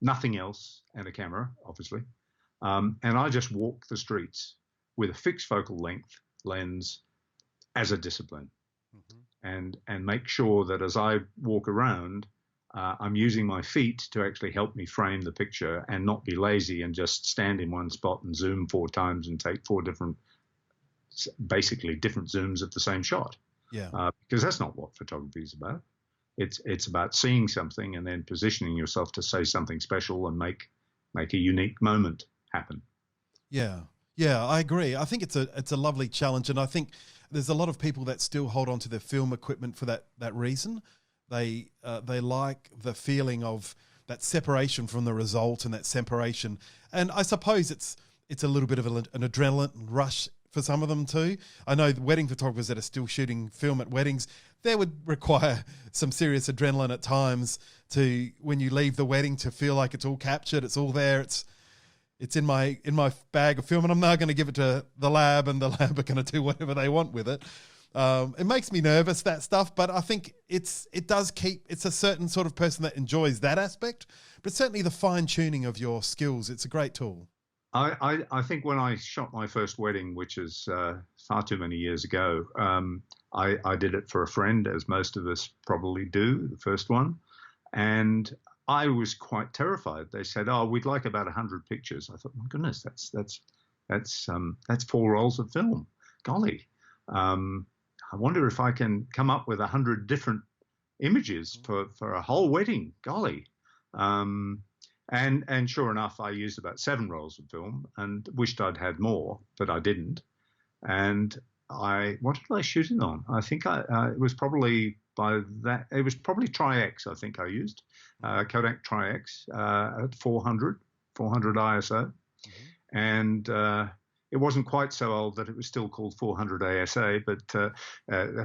nothing else, and a camera, obviously. And I just walk the streets with a fixed focal length lens, as a discipline, Mm-hmm. and make sure that as I walk around, I'm using my feet to actually help me frame the picture and not be lazy and just stand in one spot and zoom 4 times and take 4 basically different zooms of the same shot. Yeah. Because that's not what photography is about. It's about seeing something and then positioning yourself to say something special and make a unique moment happen. Yeah. Yeah, I agree. I think it's a lovely challenge, and I think there's a lot of people that still hold on to their film equipment for that reason. They like the feeling of that separation from the result and that separation. And I suppose it's a little bit of an adrenaline rush for some of them too. I know the wedding photographers that are still shooting film at weddings, they would require some serious adrenaline at times to, when you leave the wedding, to feel like it's all captured, it's all there, it's in my bag of film, and I'm now going to give it to the lab, and the lab are going to do whatever they want with it. It makes me nervous, that stuff, but I think it's a certain sort of person that enjoys that aspect, but certainly the fine tuning of your skills, it's a great tool. I think when I shot my first wedding, which is far too many years ago, I did it for a friend, as most of us probably do, the first one, and I was quite terrified. They said, "Oh, we'd like about 100 pictures." I thought, "My goodness, that's 4 rolls of film. Golly, I wonder if I can come up with 100 different images for a whole wedding. Golly." And sure enough, I used about 7 rolls of film and wished I'd had more, but I didn't. And what did I shoot it on? I think it was probably Tri-X. I think I used Kodak Tri-X at 400 ISO, Mm-hmm. and it wasn't quite so old that it was still called 400 ASA, but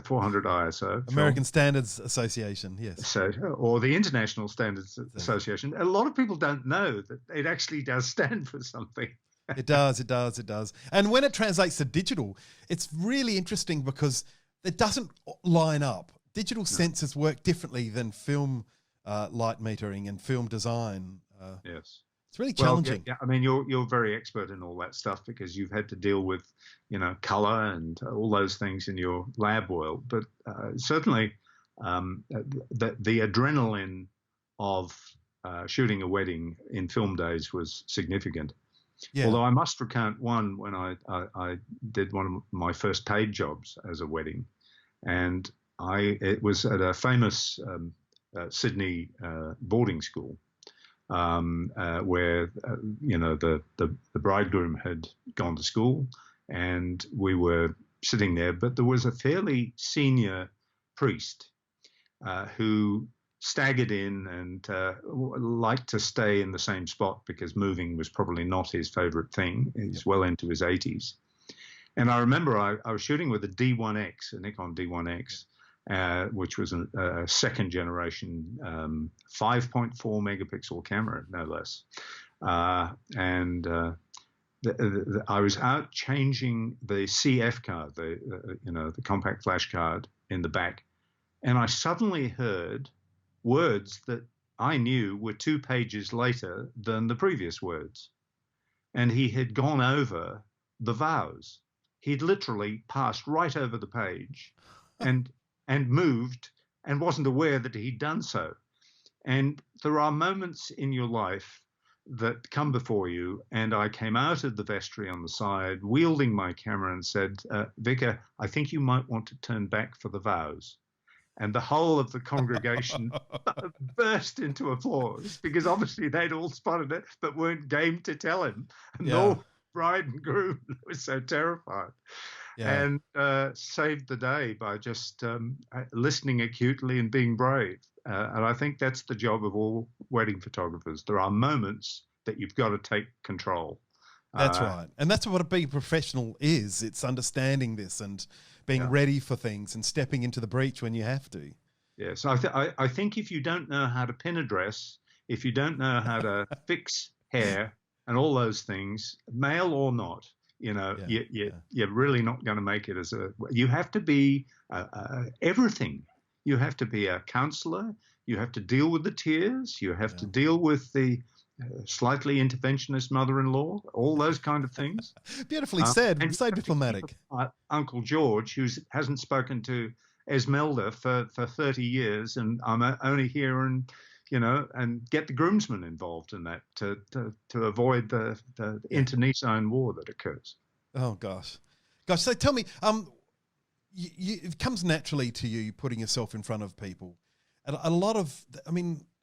400 ISO. American Standards Association, yes. So, or the International Standards Association. A lot of people don't know that it actually does stand for something. It does. And when it translates to digital, it's really interesting because it doesn't line up. Digital sensors work differently than film light metering and film design. Yes. It's really challenging. Yeah, I mean, you're very expert in all that stuff because you've had to deal with, color and all those things in your lab world. But certainly, the adrenaline of shooting a wedding in film days was significant. Yeah. Although I must recount one when I did one of my first paid jobs as a wedding, and it was at a famous Sydney boarding school. Where the bridegroom had gone to school, and we were sitting there. But there was a fairly senior priest who staggered in and liked to stay in the same spot because moving was probably not his favourite thing. He's well into his 80s, and I remember I was shooting with a D1X, a Nikon D1X. Which was a second generation 5.4 megapixel camera, no less. And I was out changing the CF card, the compact flash card in the back, and I suddenly heard words that I knew were 2 pages later than the previous words. And he had gone over the vows. He'd literally passed right over the page and moved and wasn't aware that he'd done so. And there are moments in your life that come before you, and I came out of the vestry on the side, wielding my camera, and said, "Vicar, I think you might want to turn back for the vows." And the whole of the congregation burst into applause because obviously they'd all spotted it but weren't game to tell him. And the bride and groom was so terrified. Yeah. And saved the day by just listening acutely and being brave. And I think that's the job of all wedding photographers. There are moments that you've got to take control. That's right. And that's what being professional is. It's understanding this and being ready for things and stepping into the breach when you have to. Yes. I think if you don't know how to pin a dress, if you don't know how to fix hair and all those things, male or not, you're really not going to make it you have to be everything. You have to be a counselor. You have to deal with the tears. You have to deal with the slightly interventionist mother-in-law, all those kind of things. Beautifully said. And So diplomatic. Uncle George, who hasn't spoken to Esmelda for 30 years, and I'm only here and get the groomsmen involved in that to avoid the internecine war that occurs. Oh gosh. So tell me, it comes naturally to you putting yourself in front of people, and a lot of,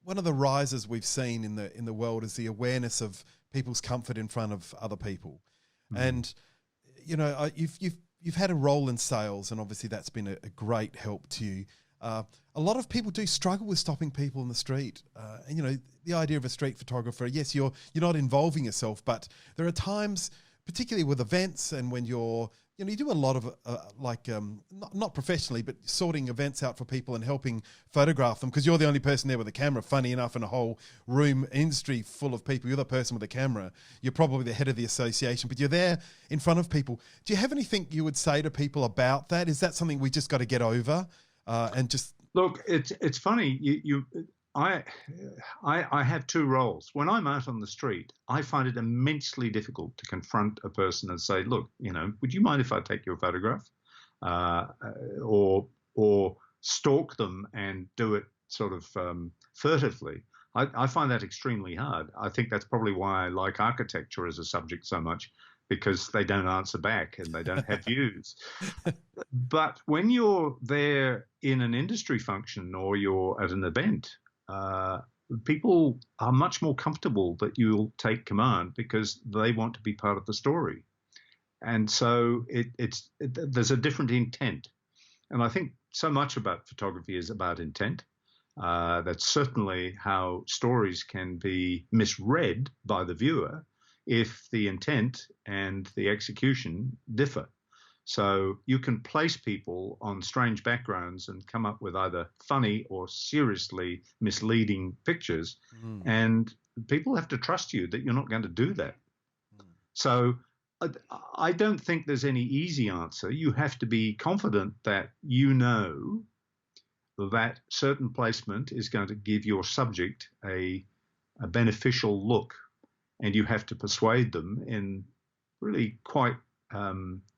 one of the rises we've seen in the world is the awareness of people's comfort in front of other people, and you've had a role in sales, and obviously that's been a great help to you. A lot of people do struggle with stopping people in the street, and the idea of a street photographer. Yes, you're not involving yourself, but there are times, particularly with events, and when you do a lot of not professionally, but sorting events out for people and helping photograph them, because you're the only person there with a camera. Funny enough, in a whole room industry full of people, you're the person with a camera. You're probably the head of the association, but you're there in front of people. Do you have anything you would say to people about that? Is that something we just got to get over and just look? It's funny. I have two roles. When I'm out on the street, I find it immensely difficult to confront a person and say, look, would you mind if I take your photograph? Or stalk them and do it sort of furtively. I find that extremely hard. I think that's probably why I like architecture as a subject so much, because they don't answer back and they don't have views. But when you're there in an industry function or you're at an event, people are much more comfortable that you'll take command because they want to be part of the story. And so there's a different intent. And I think so much about photography is about intent. That's certainly how stories can be misread by the viewer if the intent and the execution differ. So you can place people on strange backgrounds and come up with either funny or seriously misleading pictures. And people have to trust you that you're not going to do that. So I don't think there's any easy answer. You have to be confident that that certain placement is going to give your subject a beneficial look. And you have to persuade them in really quite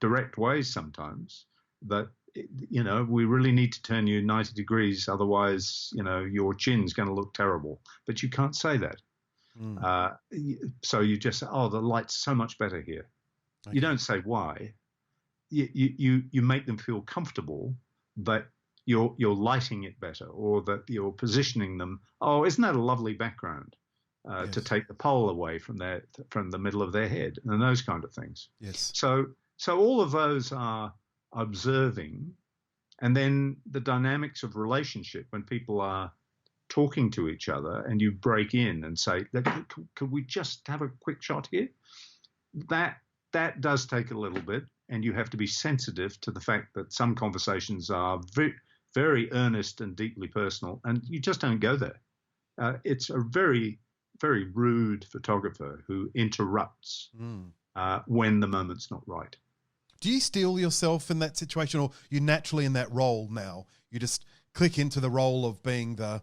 direct ways sometimes that, we really need to turn you 90 degrees. Otherwise, your chin's going to look terrible. But you can't say that. So you just say, oh, the light's so much better here. Okay. You don't say why. You make them feel comfortable that you're lighting it better, or that you're positioning them. Oh, isn't that a lovely background? Yes. To take the pole away from the middle of their head, and those kind of things. Yes. So all of those are observing, and then the dynamics of relationship when people are talking to each other, and you break in and say, "Could we just have a quick shot here?" That does take a little bit, and you have to be sensitive to the fact that some conversations are very, very earnest and deeply personal, and you just don't go there. It's a very, very rude photographer who interrupts when the moment's not right. Do you steel yourself in that situation, or you naturally in that role now? You just click into the role of being the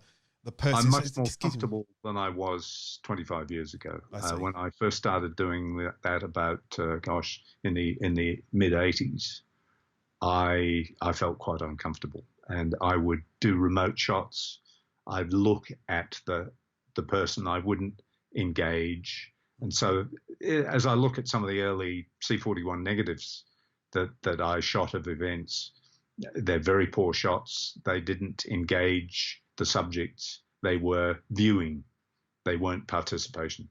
person. I'm much more comfortable than I was 25 years ago. When I first started doing that about, in the mid-'80s, I felt quite uncomfortable, and I would do remote shots. I'd look at the person, I wouldn't engage. And so as I look at some of the early C41 negatives that I shot of events, they're very poor shots. They didn't engage the subjects. They were viewing. They weren't participation.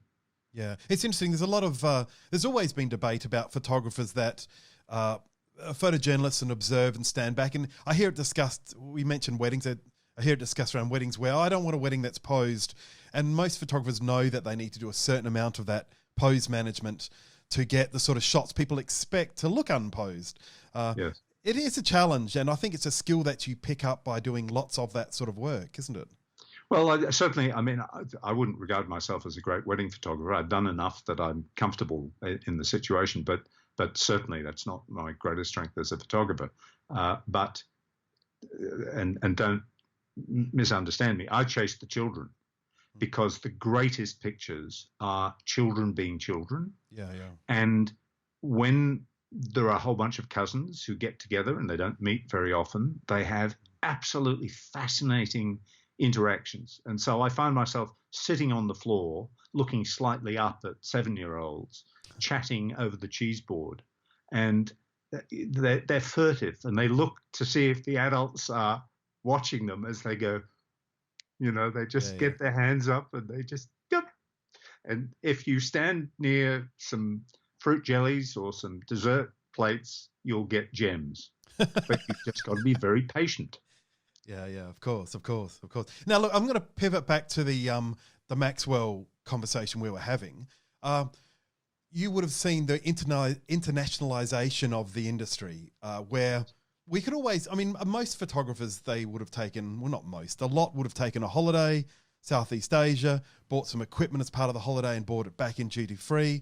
Yeah, it's interesting. There's a lot of, there's always been debate about photographers that photojournalists and observe and stand back. And I hear it discussed, we mentioned weddings, I hear it discussed around weddings where I don't want a wedding that's posed. And most photographers know that they need to do a certain amount of that pose management to get the sort of shots people expect to look unposed. Yes. It is a challenge, and I think it's a skill that you pick up by doing lots of that sort of work, isn't it? Well, I wouldn't regard myself as a great wedding photographer. I've done enough that I'm comfortable in the situation, but certainly that's not my greatest strength as a photographer. But don't misunderstand me. I chase the children. because the greatest pictures are children being children. Yeah, yeah. And when there are a whole bunch of cousins who get together and they don't meet very often, they have absolutely fascinating interactions. And so I find myself sitting on the floor, looking slightly up at 7-year-olds, chatting over the cheese board. And they're furtive, and they look to see if the adults are watching them as they go. They just get their hands up and they just go. And if you stand near some fruit jellies or some dessert plates, you'll get gems. But you've just got to be very patient. Yeah, of course. Now, look, I'm going to pivot back to the Maxwell conversation we were having. You would have seen the internationalization of the industry, where we could always, most photographers, they would have taken, well, not most, a lot would have taken a holiday, Southeast Asia, bought some equipment as part of the holiday and bought it back in duty free.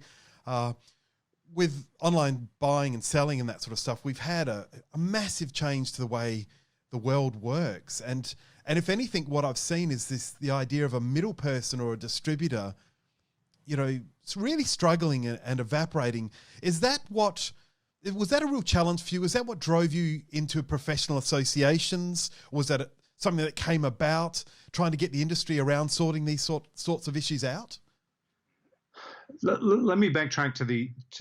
With online buying and selling and that sort of stuff, we've had a massive change to the way the world works. And if anything, what I've seen is the idea of a middle person or a distributor, it's really struggling and evaporating. Was that a real challenge for you? Was that what drove you into professional associations? Or was that something that came about trying to get the industry around sorting these sorts of issues out? Let me backtrack to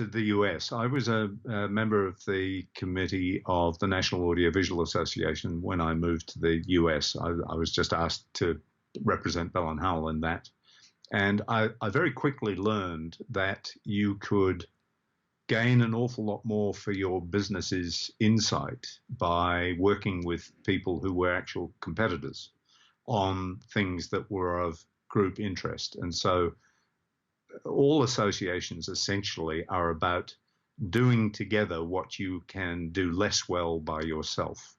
the US. I was a member of the committee of the National Audiovisual Association when I moved to the US. I was just asked to represent Bell and Howell in that. And I very quickly learned that you could gain an awful lot more for your business's insight by working with people who were actual competitors on things that were of group interest. And so all associations essentially are about doing together what you can do less well by yourself.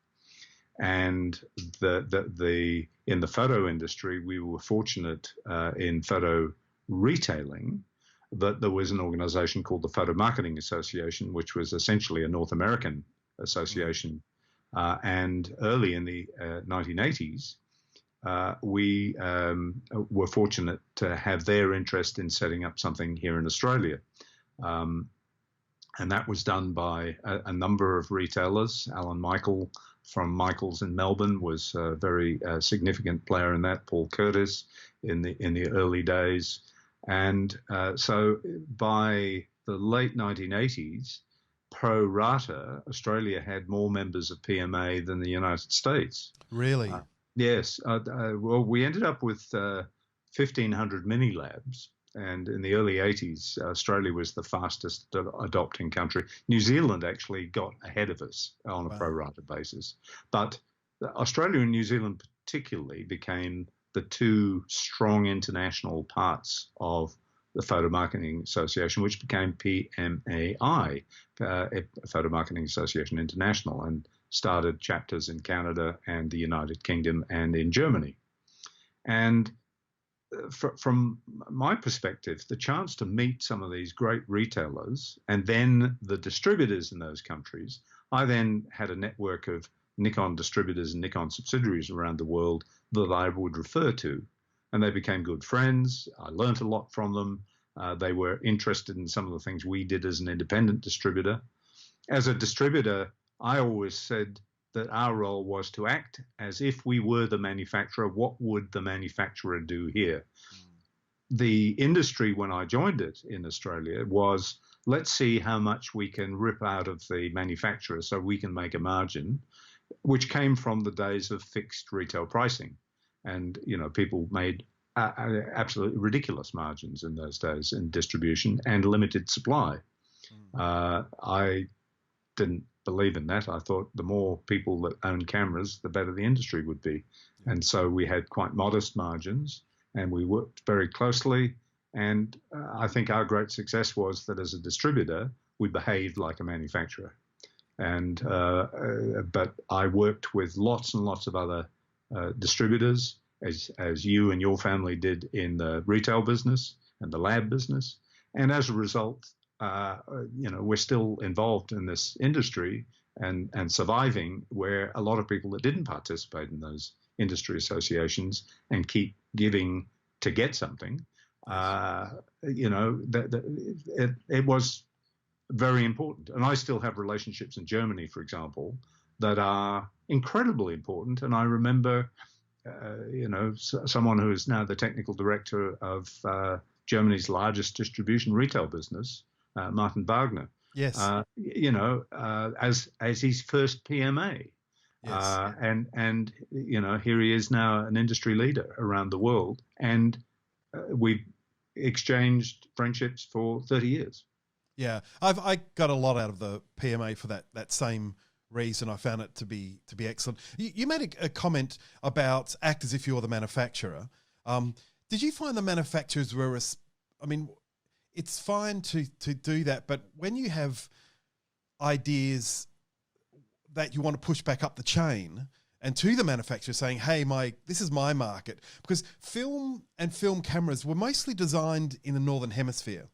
And in the photo industry, we were fortunate in photo retailing that there was an organization called the Photo Marketing Association, which was essentially a North American association. And early in the 1980s, we were fortunate to have their interest in setting up something here in Australia. And that was done by a number of retailers. Alan Michael from Michael's in Melbourne was a very significant player in that. Paul Curtis in the early days. And so by the late 1980s, pro rata, Australia had more members of PMA than the United States. Really? Yes. Well, we ended up with 1,500 mini labs. And in the early 80s, Australia was the fastest adopting country. New Zealand actually got ahead of us on a pro rata basis. But Australia and New Zealand particularly became the two strong international parts of the Photo Marketing Association, which became PMAI, Photo Marketing Association International, and started chapters in Canada and the United Kingdom and in Germany. And from my perspective, the chance to meet some of these great retailers and then the distributors in those countries, I then had a network of Nikon distributors and Nikon subsidiaries around the world that I would refer to. And they became good friends. I learned a lot from them. They were interested in some of the things we did as an independent distributor. As a distributor, I always said that our role was to act as if we were the manufacturer. What would the manufacturer do here? The industry, when I joined it in Australia, was let's see how much we can rip out of the manufacturer so we can make a margin, which came from the days of fixed retail pricing. And, people made absolutely ridiculous margins in those days in distribution and limited supply. I didn't believe in that. I thought the more people that own cameras, the better the industry would be. And so we had quite modest margins and we worked very closely. And I think our great success was that as a distributor, we behaved like a manufacturer. And but I worked with lots and lots of other distributors, as you and your family did in the retail business and the lab business. And as a result, we're still involved in this industry and surviving, where a lot of people that didn't participate in those industry associations and keep giving to get something. You know, it was very important. And I still have relationships in Germany, for example, that are incredibly important. And I remember, you know, someone who is now the technical director of Germany's largest distribution retail business, Martin Wagner. Yes. You know, as his first PMA. Yes. And you know, here he is now an industry leader around the world, and we've exchanged friendships for 30 years. Yeah, I got a lot out of the PMA for that same reason. I found it to be excellent. You made a comment about act as if you're the manufacturer. Did you find the manufacturers were? I mean, it's fine to do that, but when you have ideas that you want to push back up the chain and to the manufacturer saying, hey, this is my market, because film and film cameras were mostly designed in the Northern Hemisphere.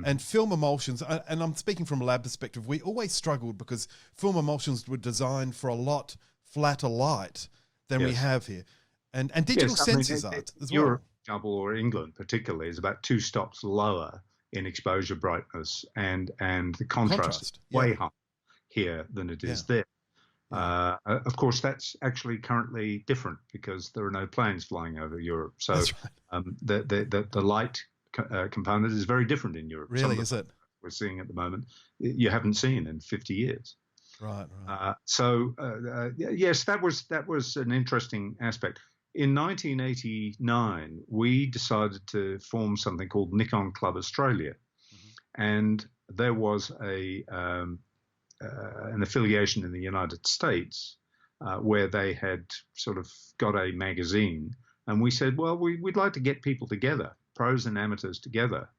And film emulsions, and I'm speaking from a lab perspective, we always struggled because film emulsions were designed for a lot flatter light than we have here. And digital sensors are as well. Europe, for example, or England particularly, is about 2 stops lower in exposure brightness, and the contrast is way higher here than it is there. Of course, that's actually currently different because there are no planes flying over Europe. So the light component is very different in Europe. Really, is it? We're seeing at the moment, you haven't seen in 50 years. Right. Yes, that was an interesting aspect. In 1989, we decided to form something called Nikon Club Australia, and there was an affiliation in the United States where they had sort of got a magazine, and we said, well, we'd like to get people together, pros and amateurs together,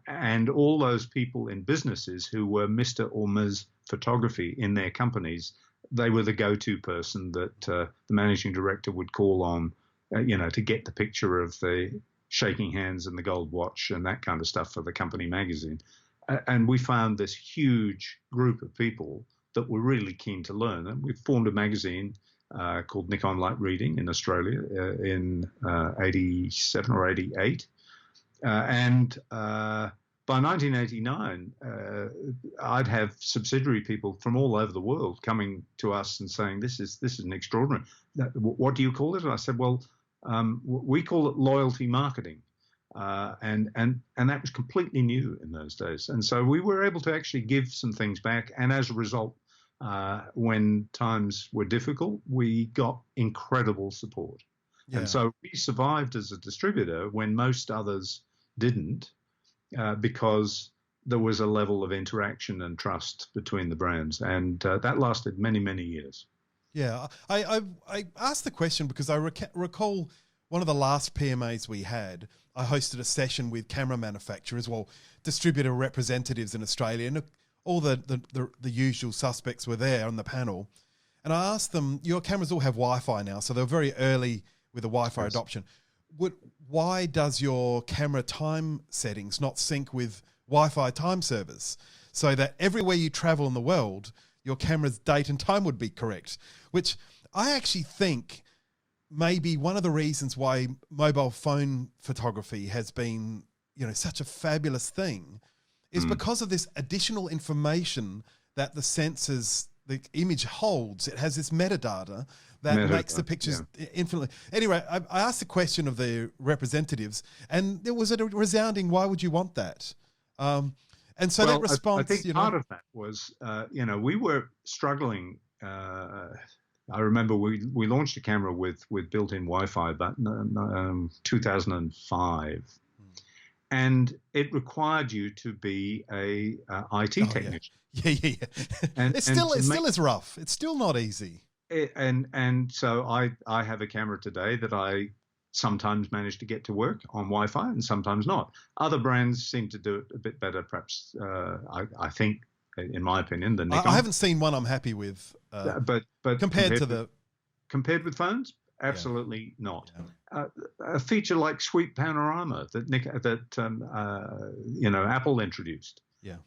and all those people in businesses who were Mr. or Ms. Photography in their companies, they were the go-to person that the managing director would call on, you know, to get the picture of the shaking hands and the gold watch and that kind of stuff for the company magazine. And we found this huge group of people that were really keen to learn. And we formed a magazine called Nikon Light Reading in Australia in 87 or 88. By 1989, I'd have subsidiary people from all over the world coming to us and saying, this is an extraordinary. What do you call it? And I said, well, we call it loyalty marketing. And that was completely new in those days. And so we were able to actually give some things back. And as a result, when times were difficult, we got incredible support. Yeah. And so we survived as a distributor when most others didn't, because there was a level of interaction and trust between the brands. And that lasted many, many years. Yeah, I asked the question because I recall one of the last PMAs we had, I hosted a session with camera manufacturers, well, distributor representatives in Australia, and all the usual suspects were there on the panel. And I asked them, your cameras all have Wi-Fi now, so they're very early with the Wi-Fi adoption. Why does your camera time settings not sync with Wi-Fi time servers so that everywhere you travel in the world, your camera's date and time would be correct? Which I actually think may be one of the reasons why mobile phone photography has been, you know, such a fabulous thing, is because of this additional information that the sensors, the image holds. It has this metadata that makes the pictures infinitely. Anyway, I asked the question of the representatives, and there was a resounding, why would you want that? And so that response, I think part of that was, you know, we were struggling. I remember we launched a camera with built-in Wi-Fi about 2005, and it required you to be a IT technician. Yeah. And it still is rough. It's still not easy. And so I have a camera today that I sometimes manage to get to work on Wi-Fi and sometimes not. Other brands seem to do it a bit better, perhaps. I think, in my opinion, than Nikon. I haven't seen one I'm happy with. But compared with phones, absolutely not. Yeah. A feature like sweep panorama that Apple introduced. Yeah,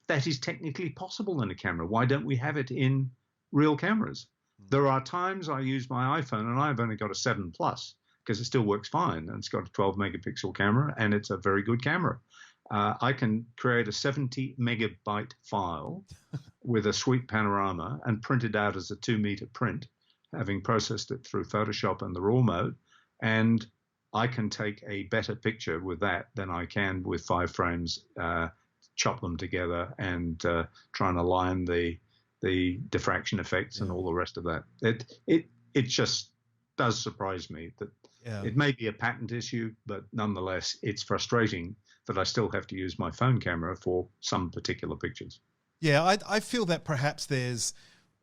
that is technically possible in a camera. Why don't we have it in real cameras? There are times I use my iPhone and I've only got a 7 Plus because it still works fine, and it's got a 12 megapixel camera, and it's a very good camera. I can create a 70 megabyte file with a sweet panorama and print it out as a 2-meter print, having processed it through Photoshop and the RAW mode, and I can take a better picture with that than I can with 5 frames, chop them together, and try and align the diffraction effects and all the rest of that. It just does surprise me that it may be a patent issue, but nonetheless, it's frustrating that I still have to use my phone camera for some particular pictures. Yeah, I feel that perhaps there is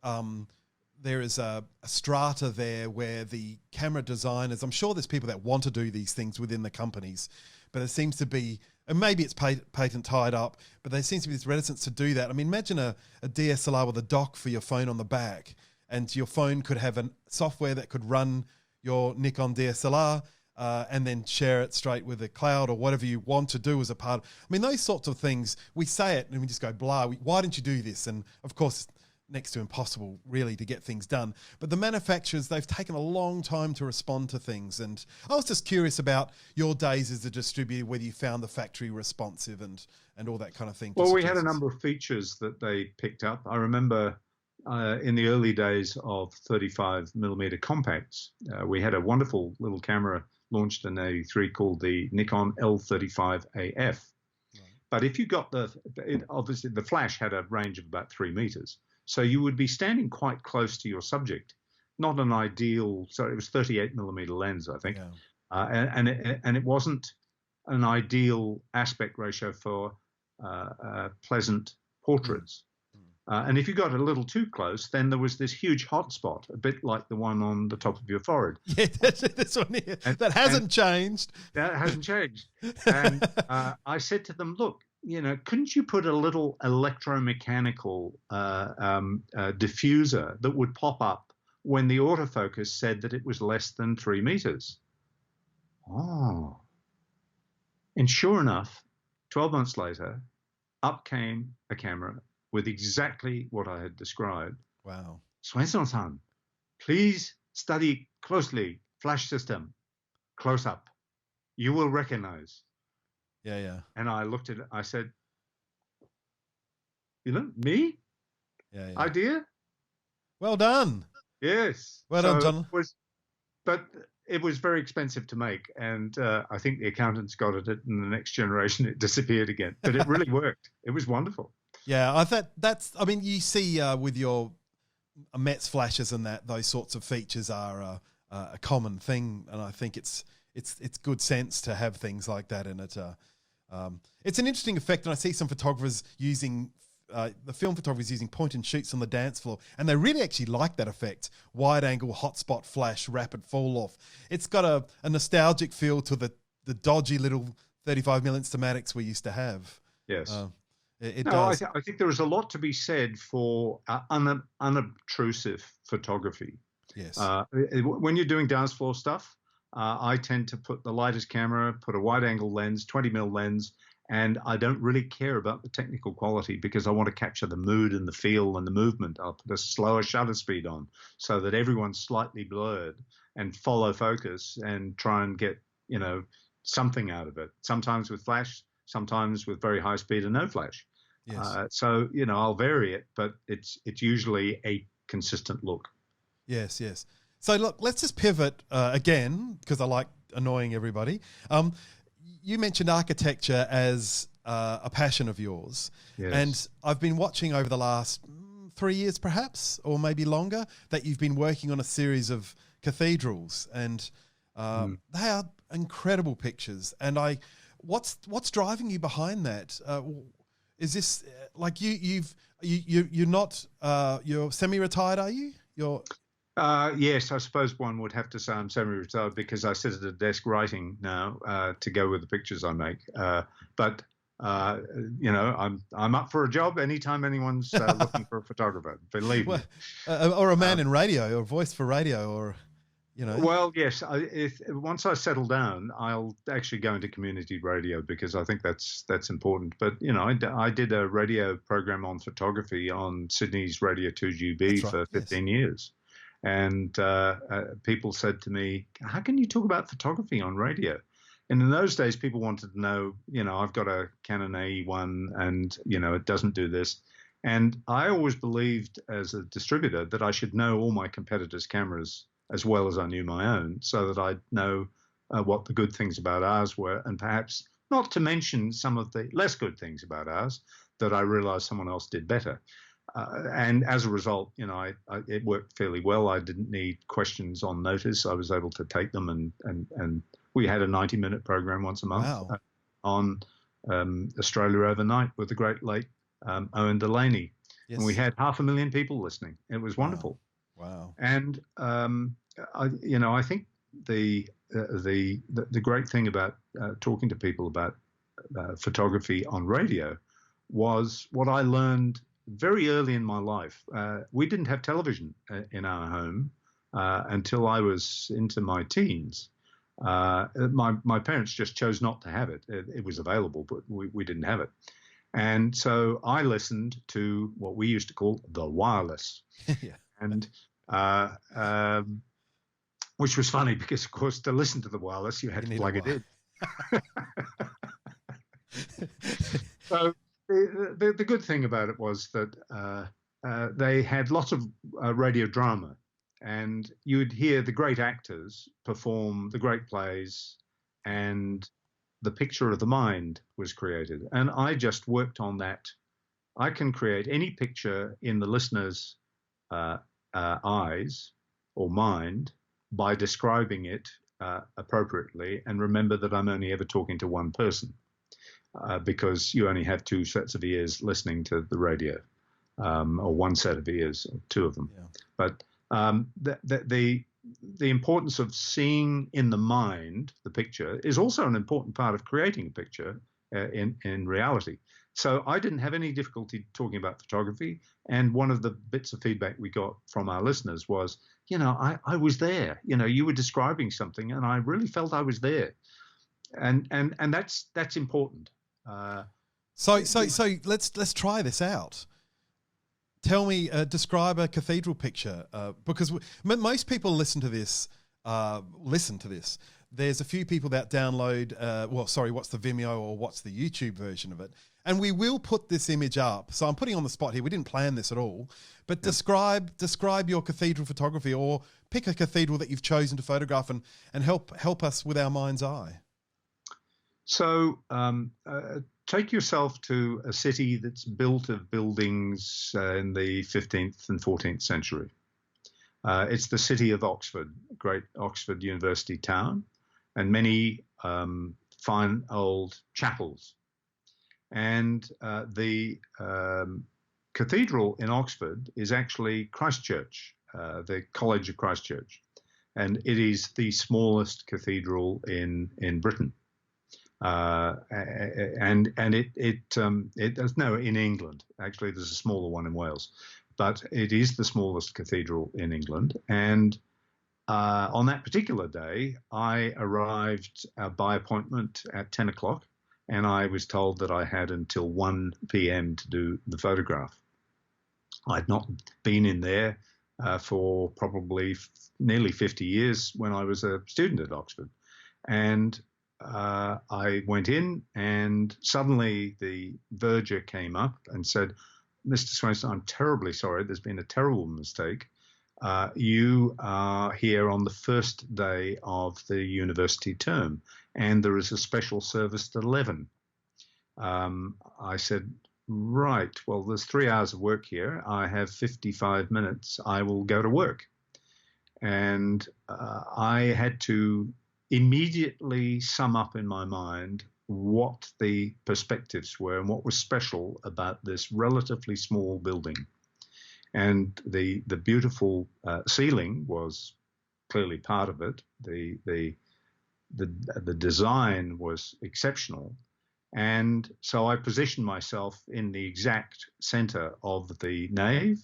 a strata there where the camera designers, I'm sure there's people that want to do these things within the companies, but it seems to be, and maybe it's patent tied up, but there seems to be this reticence to do that. I mean, imagine a DSLR with a dock for your phone on the back, and your phone could have a software that could run your Nikon DSLR and then share it straight with the cloud or whatever you want to do as a part. I mean, those sorts of things, we say it and we just go, blah, why didn't you do this? And of course, next to impossible really to get things done. But the manufacturers, they've taken a long time to respond to things. And I was just curious about your days as a distributor, whether you found the factory responsive and all that kind of thing. Well, we had a number of features that they picked up. I remember in the early days of 35 millimeter compacts, we had a wonderful little camera launched in '83 called the Nikon L35AF. But if you got obviously the flash had a range of about 3 meters. So you would be standing quite close to your subject. Not an ideal, so it was 38 millimeter lens, I think. Yeah. And it wasn't an ideal aspect ratio for pleasant portraits. And if you got a little too close, then there was this huge hot spot, a bit like the one on the top of your forehead. Yeah, this one here. That hasn't changed. That hasn't changed. And I said to them, look, couldn't you put a little electromechanical diffuser that would pop up when the autofocus said that it was less than 3 meters? Oh. And sure enough, 12 months later, up came a camera with exactly what I had described. Wow. Swainston-san, please study closely. Flash system, close up. You will recognize. Yeah, yeah. And I looked at it. I said, me? Yeah, yeah. Idea? Well done. Yes. Well done, John. But it was very expensive to make. And I think the accountants got it, and the next generation it disappeared again. But it really worked. It was wonderful. Yeah, I thought I mean, you see with your Metz flashes and those sorts of features are a common thing. And I think it's good sense to have things like that in it. It's an interesting effect, and I see some photographers using the film photographers using point and shoots on the dance floor, and they really actually like that effect. Wide angle, hotspot flash, rapid fall off. It's got a nostalgic feel to the dodgy little 35mm Instamatics we used to have. Yes. It does. I think there is a lot to be said for unobtrusive photography. Yes. When you're doing dance floor stuff, I tend to put the lightest camera, put a wide angle lens, 20mm lens, and I don't really care about the technical quality because I want to capture the mood and the feel and the movement. I'll put a slower shutter speed on so that everyone's slightly blurred and follow focus and try and get, something out of it. Sometimes with flash, sometimes with very high speed and no flash. Yes. So, I'll vary it, but it's usually a consistent look. Yes, yes. So look, let's just pivot again, because I like annoying everybody. You mentioned architecture as a passion of yours. Yes. And I've been watching over the last 3 years perhaps, or maybe longer, that you've been working on a series of cathedrals. And they are incredible pictures. And what's driving you behind that? Is this like you're not you're semi-retired, are you? Yes, I suppose one would have to say I'm semi-retired because I sit at a desk writing now to go with the pictures I make. But I'm up for a job anytime anyone's looking for a photographer. Believe me. Or a man in radio, or a voice for radio, or. Well, yes. Once I settle down, I'll actually go into community radio because I think that's important. But I did a radio program on photography on Sydney's Radio 2GB for 15 years, And people said to me, how can you talk about photography on radio? And in those days, people wanted to know, I've got a Canon AE1 and, it doesn't do this. And I always believed as a distributor that I should know all my competitors' cameras as well as I knew my own, so that I'd know what the good things about ours were, and perhaps not to mention some of the less good things about ours that I realized someone else did better. And as a result, it worked fairly well. I didn't need questions on notice. I was able to take them, and we had a 90-minute program once a month on Australia Overnight with the great late Owen Delaney. Yes. And we had 500,000 people listening. It was wonderful. Wow. And I think the great thing about talking to people about photography on radio was what I learned very early in my life. We didn't have television in our home until I was into my teens. My parents just chose not to have it. It was available, but we didn't have it. And so I listened to what we used to call the wireless. Yeah. And which was funny because, of course, to listen to the wireless, you had to plug it in. So the good thing about it was that they had lots of radio drama, and you'd hear the great actors perform the great plays, and the picture of the mind was created. And I just worked on that. I can create any picture in the listener's eyes or mind by describing it appropriately, and remember that I'm only ever talking to one person because you only have two sets of ears listening to the radio, or one set of ears, or two of them. Yeah. But the importance of seeing in the mind the picture is also an important part of creating a picture in reality. So I didn't have any difficulty talking about photography. And one of the bits of feedback we got from our listeners was, I was there. You were describing something, and I really felt I was there. And that's important. So let's try this out. Tell me, describe a cathedral picture, because most people listen to this. There's a few people that download, what's the Vimeo or what's the YouTube version of it. And we will put this image up. So I'm putting on the spot here. We didn't plan this at all. But describe your cathedral photography, or pick a cathedral that you've chosen to photograph and help us with our mind's eye. So take yourself to a city that's built of buildings in the 15th and 14th century. It's the city of Oxford, great Oxford University town, and many fine old chapels. And the cathedral in Oxford is actually Christchurch, the College of Christchurch, and it is the smallest cathedral in Britain. In England. Actually, there's a smaller one in Wales, but it is the smallest cathedral in England. And on that particular day, I arrived by appointment at 10 o'clock, and I was told that I had until 1 p.m. to do the photograph. I'd not been in there for probably nearly 50 years when I was a student at Oxford. And I went in, and suddenly the verger came up and said, "Mr. Swainston, I'm terribly sorry. There's been a terrible mistake. You are here on the first day of the university term, and there is a special service at 11. I said, right, well, there's 3 hours of work here. I have 55 minutes. I will go to work. And I had to immediately sum up in my mind what the perspectives were and what was special about this relatively small building. And the beautiful ceiling was clearly part of it. The design was exceptional. And so I positioned myself in the exact center of the nave,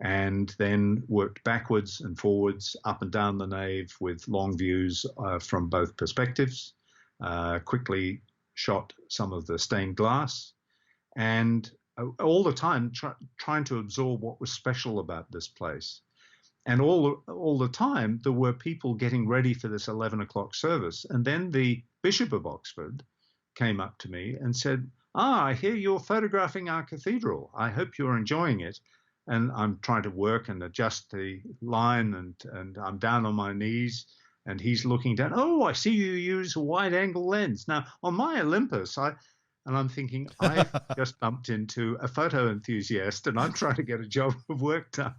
and then worked backwards and forwards, up and down the nave with long views from both perspectives, quickly shot some of the stained glass, and all the time trying to absorb what was special about this place. And all the time, there were people getting ready for this 11 o'clock service. And then the Bishop of Oxford came up to me and said, I hear you're photographing our cathedral. I hope you're enjoying it. And I'm trying to work and adjust the line, and I'm down on my knees, and he's looking down. Oh, I see you use a wide angle lens. Now, on my Olympus, I'm thinking, I've just bumped into a photo enthusiast, and I'm trying to get a job of work done.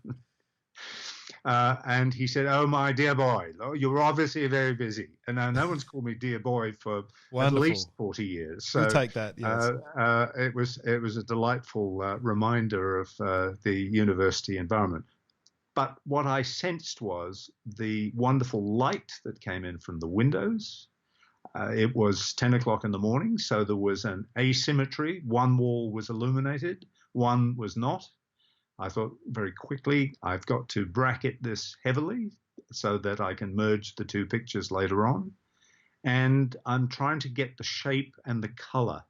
And he said, oh, my dear boy, you're obviously very busy. And now no one's called me dear boy for at least 40 years. So we'll take that, yes. It was a delightful reminder of the university environment. But what I sensed was the wonderful light that came in from the windows. It was 10 o'clock in the morning, so there was an asymmetry. One wall was illuminated, one was not. I thought very quickly, I've got to bracket this heavily so that I can merge the two pictures later on. And I'm trying to get the shape and the color.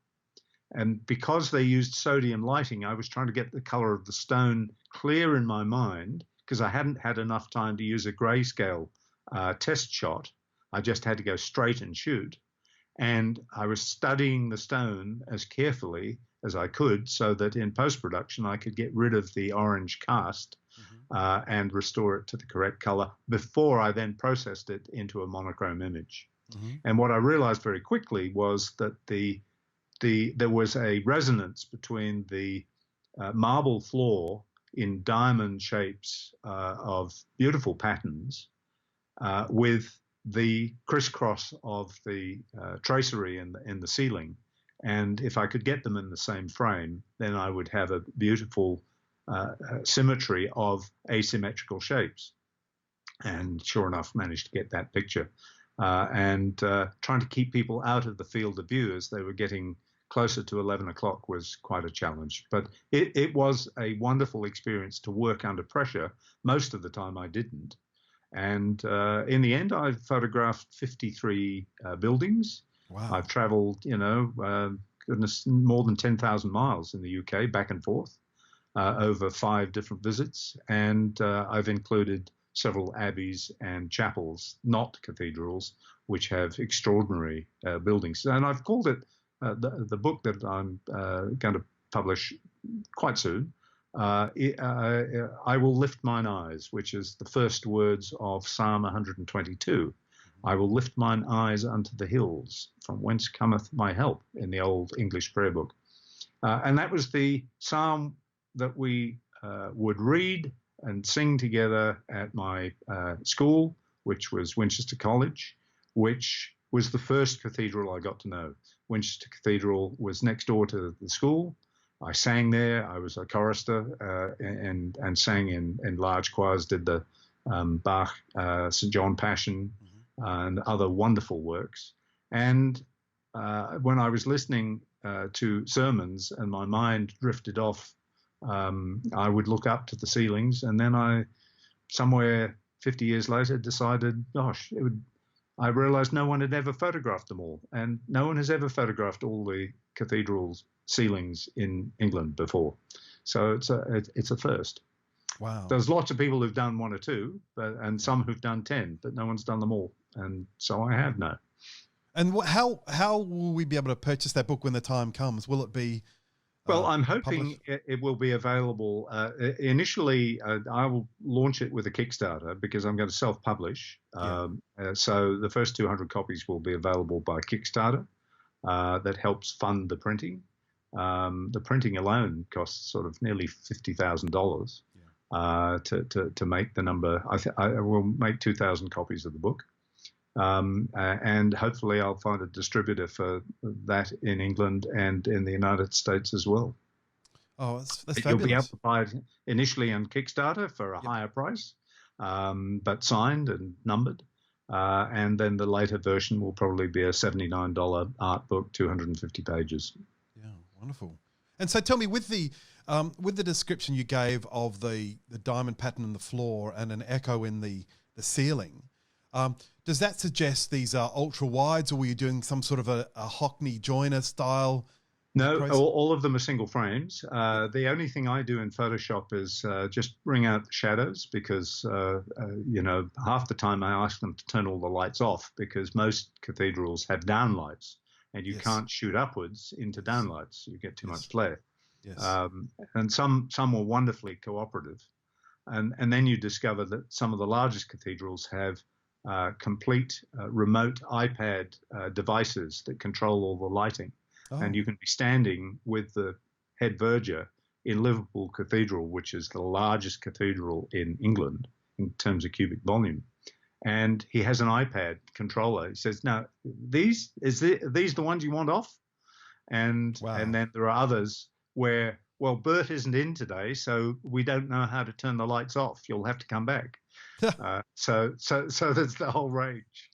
And because they used sodium lighting, I was trying to get the color of the stone clear in my mind, because I hadn't had enough time to use a grayscale test shot. I just had to go straight and shoot. And I was studying the stone as carefully as I could so that in post-production I could get rid of the orange cast and restore it to the correct color before I then processed it into a monochrome image. And what I realized very quickly was that there was a resonance between the marble floor in diamond shapes of beautiful patterns with the crisscross of the tracery in the ceiling. And if I could get them in the same frame, then I would have a beautiful symmetry of asymmetrical shapes. And sure enough, managed to get that picture. And trying to keep people out of the field of view as they were getting closer to 11 o'clock was quite a challenge. But it was a wonderful experience to work under pressure. Most of the time I didn't. And in the end, I photographed 53 buildings. Wow. I've traveled, goodness, more than 10,000 miles in the UK, back and forth, over 5 different visits. And I've included several abbeys and chapels, not cathedrals, which have extraordinary buildings. And I've called it, the book that I'm going to publish quite soon, I Will Lift Mine Eyes, which is the first words of Psalm 122. I will lift mine eyes unto the hills, from whence cometh my help, in the old English prayer book. And that was the psalm that we would read and sing together at my school, which was Winchester College, which was the first cathedral I got to know. Winchester Cathedral was next door to the school. I sang there. I was a chorister and sang in large choirs, did the Bach, St. John Passion, and other wonderful works. And when I was listening to sermons and my mind drifted off, I would look up to the ceilings, and then I, somewhere 50 years later, decided, gosh, I realized no one had ever photographed them all, and no one has ever photographed all the cathedrals' ceilings in England before. So it's a first. Wow. There's lots of people who've done 1 or 2, and some who've done 10, but no one's done them all. And so I have now. And how will we be able to purchase that book when the time comes? Will it be Well, I'm hoping it will be available. Initially, I will launch it with a Kickstarter because I'm going to self-publish. So the first 200 copies will be available by Kickstarter. That helps fund the printing. The printing alone costs sort of nearly $50,000 to make the number. I will make 2,000 copies of the book. And hopefully I'll find a distributor for that in England and in the United States as well. Oh, that's fabulous. You'll be able to buy it initially on Kickstarter for a higher price, but signed and numbered. And then the later version will probably be a $79 art book, 250 pages. Yeah, wonderful. And so tell me, with the description you gave of the diamond pattern in the floor and an echo in the ceiling, does that suggest these are ultra wides, or were you doing some sort of a Hockney Joiner style No, all of them are single frames. The only thing I do in Photoshop is just bring out the shadows because, half the time I ask them to turn all the lights off because most cathedrals have downlights and you can't shoot upwards into downlights. You get too much flare. Yes. And some were wonderfully cooperative. And then you discover that some of the largest cathedrals have complete remote iPad devices that control all the lighting. And you can be standing with the head verger in Liverpool Cathedral, which is the largest cathedral in England in terms of cubic volume. And he has an iPad controller. He says, "Now, these the ones you want off?" And then there are others where, well, Bert isn't in today, so we don't know how to turn the lights off. You'll have to come back. So there's the whole range.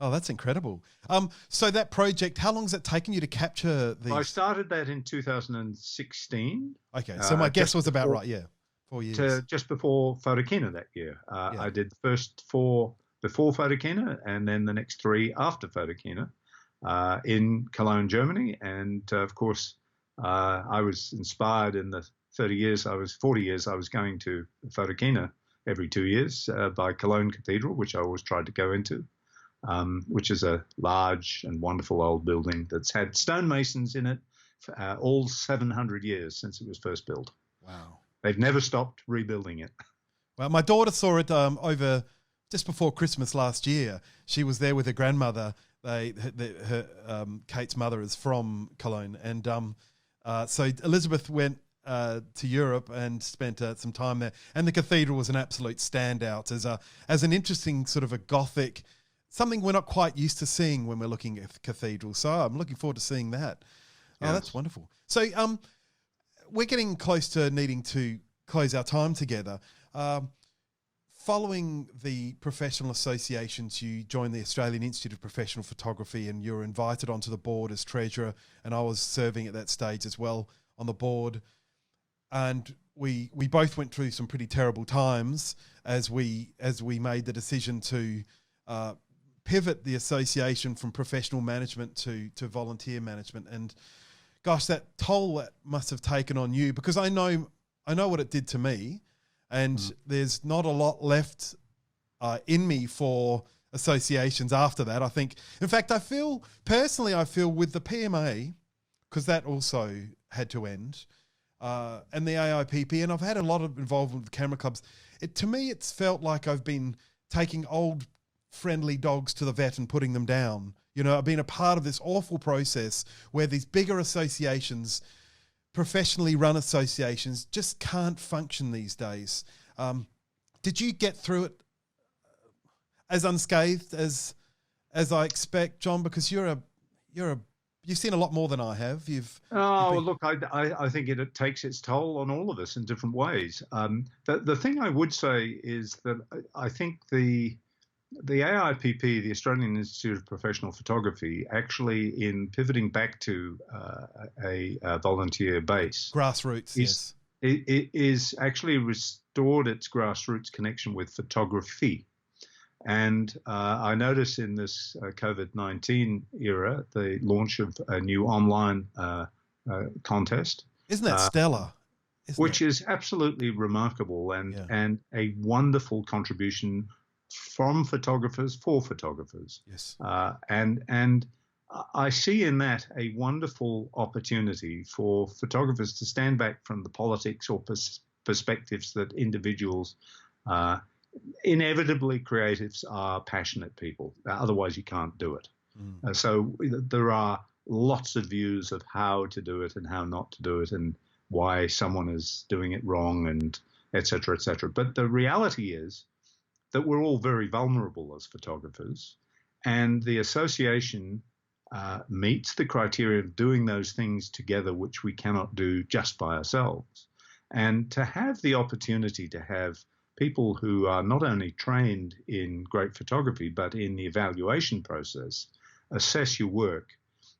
Oh, that's incredible. So that project, how long has it taken you to capture these? I started that in 2016. Okay, so my guess was about right, 4 years. Just before Photokina that year. I did the first 4 before Photokina and then the next 3 after Photokina in Cologne, Germany. And, of course, I was inspired in the 40 years I was going to Photokina every 2 years by Cologne Cathedral, which I always tried to go into. Which is a large and wonderful old building that's had stonemasons in it for all 700 years since it was first built. Wow. They've never stopped rebuilding it. Well, my daughter saw it over just before Christmas last year. She was there with her grandmother. Kate's mother is from Cologne. And so Elizabeth went to Europe and spent some time there. And the cathedral was an absolute standout as an interesting sort of a Gothic, something we're not quite used to seeing when we're looking at cathedrals. So I'm looking forward to seeing that. Oh, that's wonderful. So we're getting close to needing to close our time together. Following the professional associations, you joined the Australian Institute of Professional Photography and you were invited onto the board as treasurer, and I was serving at that stage as well on the board. And we both went through some pretty terrible times as we made the decision to pivot the association from professional management to volunteer management. And gosh, that toll that must have taken on you, because I know what it did to me, and there's not a lot left in me for associations after that. I think, in fact, I feel with the PMA, because that also had to end, and the AIPP, and I've had a lot of involvement with camera clubs. To me, it's felt like I've been taking old friendly dogs to the vet and putting them down. You know, I've been a part of this awful process where these bigger associations, professionally run associations, just can't function these days. Did you get through it as unscathed as I expect, John? Because you've seen a lot more than I have. Look, I think it takes its toll on all of us in different ways. The thing I would say is that I think the AIPP, the Australian Institute of Professional Photography, actually in pivoting back to a volunteer base, grassroots, yes, it is actually restored its grassroots connection with photography. And I notice in this COVID-19 era, the launch of a new online contest. Isn't that stellar? Which is absolutely remarkable and a wonderful contribution from photographers for photographers. Yes. And I see in that a wonderful opportunity for photographers to stand back from the politics or perspectives that individuals, inevitably creatives are passionate people. Otherwise you can't do it. So there are lots of views of how to do it and how not to do it and why someone is doing it wrong and et cetera, et cetera. But the reality is that we're all very vulnerable as photographers, and the association meets the criteria of doing those things together, which we cannot do just by ourselves. And to have the opportunity to have people who are not only trained in great photography, but in the evaluation process, assess your work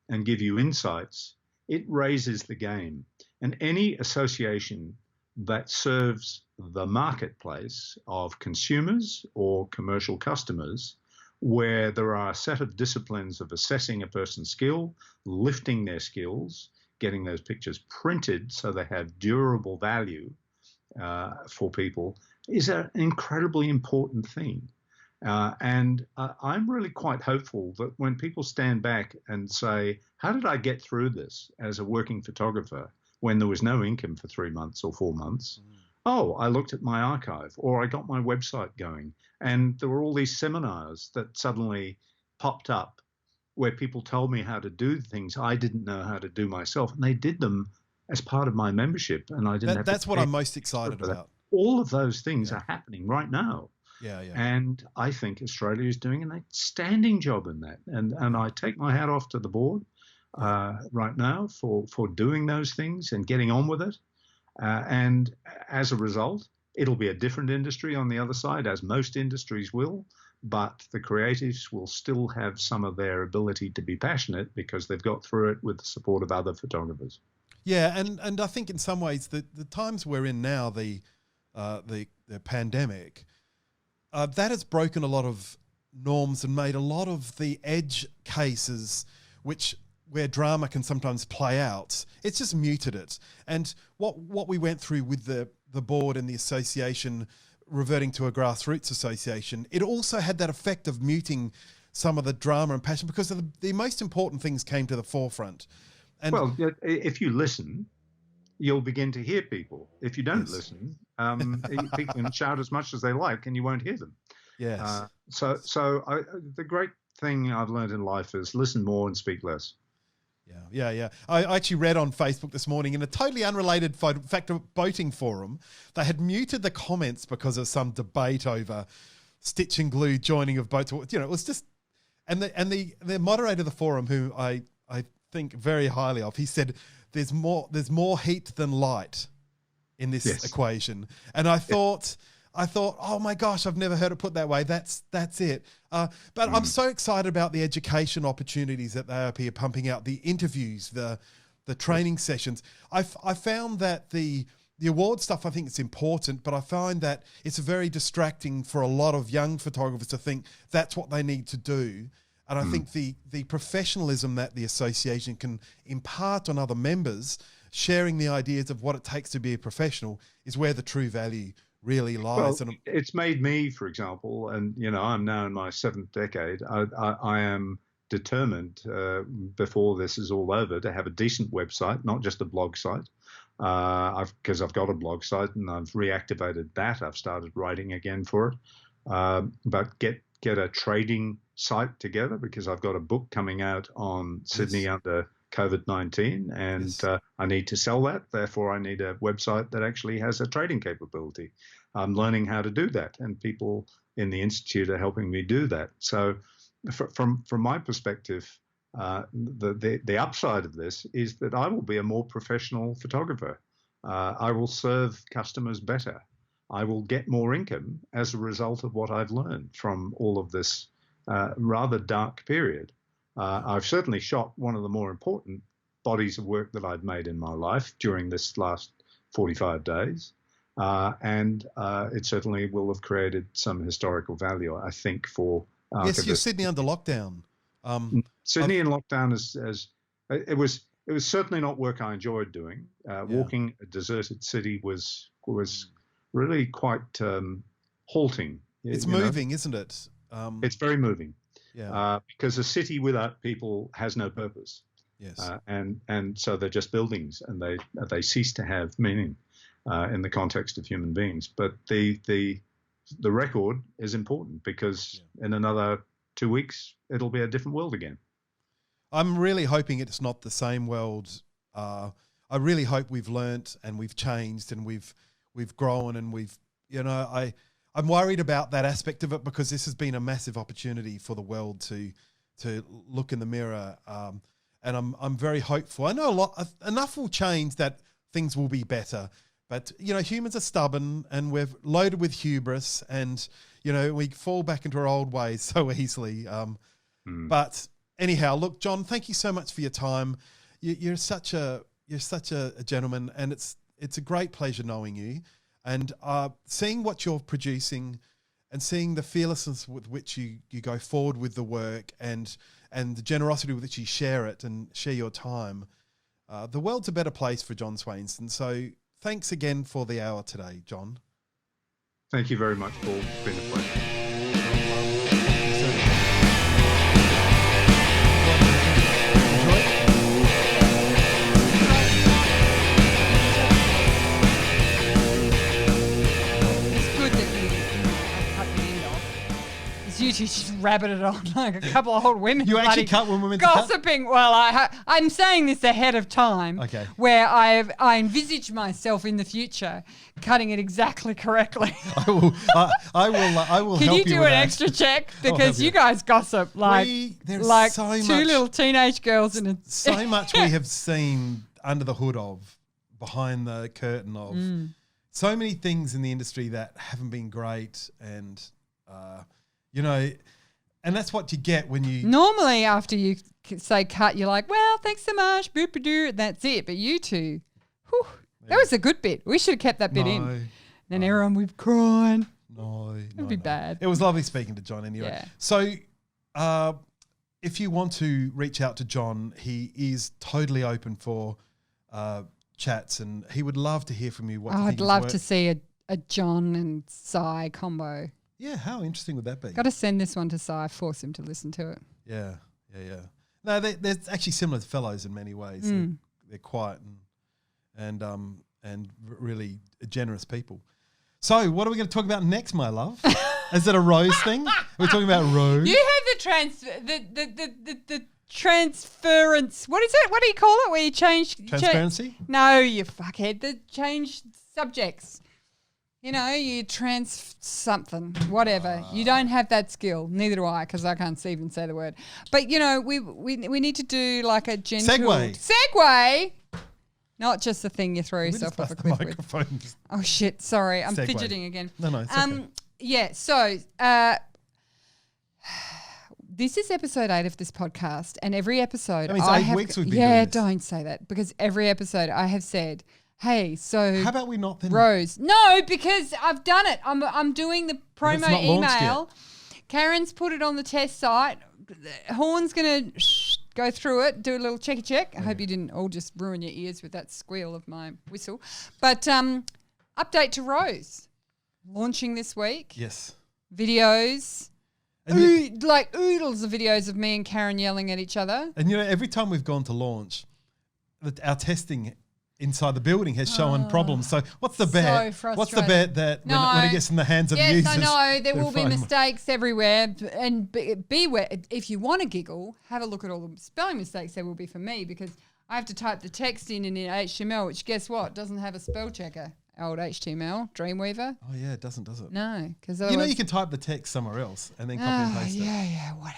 and give you insights, it raises the game. And any association that serves the marketplace of consumers or commercial customers, where there are a set of disciplines of assessing a person's skill, lifting their skills, getting those pictures printed so they have durable value for people is an incredibly important thing. And I'm really quite hopeful that when people stand back and say, how did I get through this as a working photographer when there was no income for 3 months or 4 months? Oh, I looked at my archive, or I got my website going. And there were all these seminars that suddenly popped up where people told me how to do things I didn't know how to do myself. And they did them as part of my membership. And I didn't have That's to what pay I'm most excited for that. about. All of those things are happening right now. Yeah, yeah. And I think Australia is doing an outstanding job in that. And I take my hat off to the board right now for doing those things and getting on with it. And as a result, it'll be a different industry on the other side, as most industries will. But the creatives will still have some of their ability to be passionate because they've got through it with the support of other photographers. Yeah, and I think in some ways the times we're in now, the pandemic, that has broken a lot of norms and made a lot of the edge cases, where drama can sometimes play out, it's just muted it. And what we went through with the board and the association reverting to a grassroots association, it also had that effect of muting some of the drama and passion because the most important things came to the forefront. And well, if you listen, you'll begin to hear people. If you don't listen, people can shout as much as they like and you won't hear them. Yes. The great thing I've learned in life is listen more and speak less. Yeah. I actually read on Facebook this morning in a totally unrelated boating forum, they had muted the comments because of some debate over stitch and glue joining of boats. You know, it was just, and the moderator of the forum, who I think very highly of, he said, there's more heat than light in this equation. And I thought, oh my gosh, I've never heard it put that way. That's it. But I'm so excited about the education opportunities that the AOP are pumping out, the interviews, the training sessions. I found that the award stuff, I think it's important, but I find that it's very distracting for a lot of young photographers to think that's what they need to do. And I think the professionalism that the association can impart on other members, sharing the ideas of what it takes to be a professional, is where the true value really lies. Well, it's made me, for example, and I'm now in my 7th decade. I am determined before this is all over to have a decent website, not just a blog site. Because I've got a blog site and I've reactivated that. I've started writing again for it. But get a trading site together because I've got a book coming out on Sydney under COVID-19 and I need to sell that. Therefore, I need a website that actually has a trading capability. I'm learning how to do that and people in the Institute are helping me do that. So from my perspective, the upside of this is that I will be a more professional photographer. I will serve customers better. I will get more income as a result of what I've learned from all of this rather dark period. I've certainly shot one of the more important bodies of work that I've made in my life during this last 45 days. And it certainly will have created some historical value, I think, for yes, you're Sydney under lockdown. Sydney in lockdown it was certainly not work I enjoyed doing. Walking a deserted city was really quite halting. It's moving, isn't it? It's very moving. Yeah. Because a city without people has no purpose. Yes. And so they're just buildings, and they cease to have meaning in the context of human beings. But the record is important because in another 2 weeks it'll be a different world again. I'm really hoping it's not the same world. I really hope we've learnt and we've changed and we've grown and I'm worried about that aspect of it because this has been a massive opportunity for the world to look in the mirror. And I'm very hopeful. I know enough will change that things will be better. But, humans are stubborn and we're loaded with hubris and, we fall back into our old ways so easily. But anyhow, look, John, thank you so much for your time. You're such a gentleman, and it's a great pleasure knowing you. And seeing what you're producing and seeing the fearlessness with which you go forward with the work and the generosity with which you share it and share your time, the world's a better place for John Swainston. So thanks again for the hour today, John. Thank you very much, Paul. It's been a pleasure. You two just rabbited on like a couple of old women. You actually cut when we went to cut? Gossiping. Well, I'm saying this ahead of time. Okay. Where I envisage myself in the future cutting it exactly correctly. I will Can help you do with an that. extra check? help Because you. you guys gossip like so two much- little teenage girls in a... So much we have seen under the hood of, behind the curtain of. So many things in the industry that haven't been great, and and that's what you get when you... Normally, after you say cut, you're like, well, thanks so much, boop-a-doo, that's it. But you two, that was a good bit. We should have kept that bit in. Then everyone would cry. It'd be bad. It was lovely speaking to John anyway. Yeah. So if you want to reach out to John, he is totally open for chats, and he would love to hear from you. What you think I'd of his love work. to see a John and Cy combo. Yeah, how interesting would that be? Got to send this one to Cy, force him to listen to it. Yeah. No, they're actually similar fellows in many ways. They're quiet and really generous people. So, what are we going to talk about next, my love? Is it a rose thing? We're talking about rose. You have the transference. What is it? What do you call it? Where you change Transparency? No, you fuckhead. The change subjects. You something, whatever. You don't have that skill. Neither do I, because I can't even say the word. But we need to do like a gentle segue. Not just the thing you throw yourself off a cliff with. Oh shit! Sorry, I'm fidgeting again. No, it's okay. Yeah. So this is episode 8 of this podcast, and every episode that means 8 weeks we've been doing this. Don't say that, because every episode I have said, hey, so how about we not then? Rose. No, because I've done it. I'm doing the promo email. Karen's put it on the test site. Horn's going to go through it, do a little checky check. I hope you didn't all just ruin your ears with that squeal of my whistle. But update to Rose. Launching this week. Yes. Videos. Like oodles of videos of me and Karen yelling at each other. And every time we've gone to launch, our testing inside the building has shown problems. So what's the bet? So what's the bet that when it gets in the hands of users? Yes, I know. There will be fine. mistakes everywhere. And beware, if you want to giggle, have a look at all the spelling mistakes there will be for me, because I have to type the text in HTML, which guess what? Doesn't have a spell checker. Old HTML, Dreamweaver. Oh, yeah, it doesn't, does it? No. Because you can type the text somewhere else and then copy and paste it. Yeah, whatever.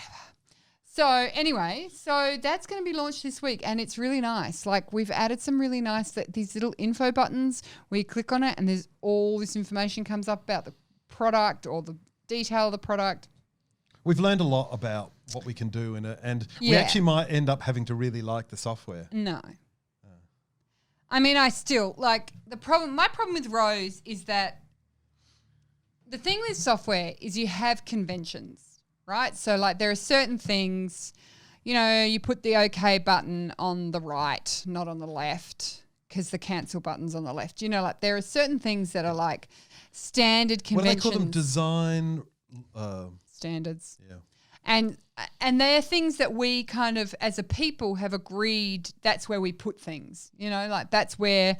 So anyway, that's going to be launched this week, and it's really nice. Like, we've added some really nice, these little info buttons where you click on it and there's all this information comes up about the product or the detail of the product. We've learned a lot about what we can do and we actually might end up having to really like the software. No. I mean, I still, my problem with Rose is that the thing with software is you have conventions, right? So, there are certain things, you put the OK button on the right, not on the left, because the cancel button's on the left. There are certain things that are standard conventions. What do they call them? Design standards. Yeah. And they're things that we kind of, as a people, have agreed that's where we put things. That's where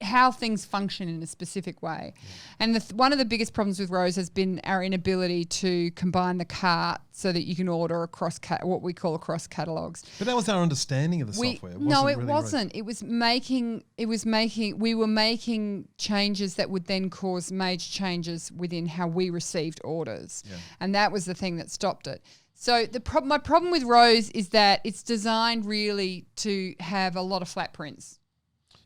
how things function in a specific way. Yeah. And one of the biggest problems with Rose has been our inability to combine the cart so that you can order across what we call across catalogs. But that was our understanding of the software. It wasn't. We were making changes that would then cause major changes within how we received orders. Yeah. And that was the thing that stopped it. So my problem with Rose is that it's designed really to have a lot of flat prints.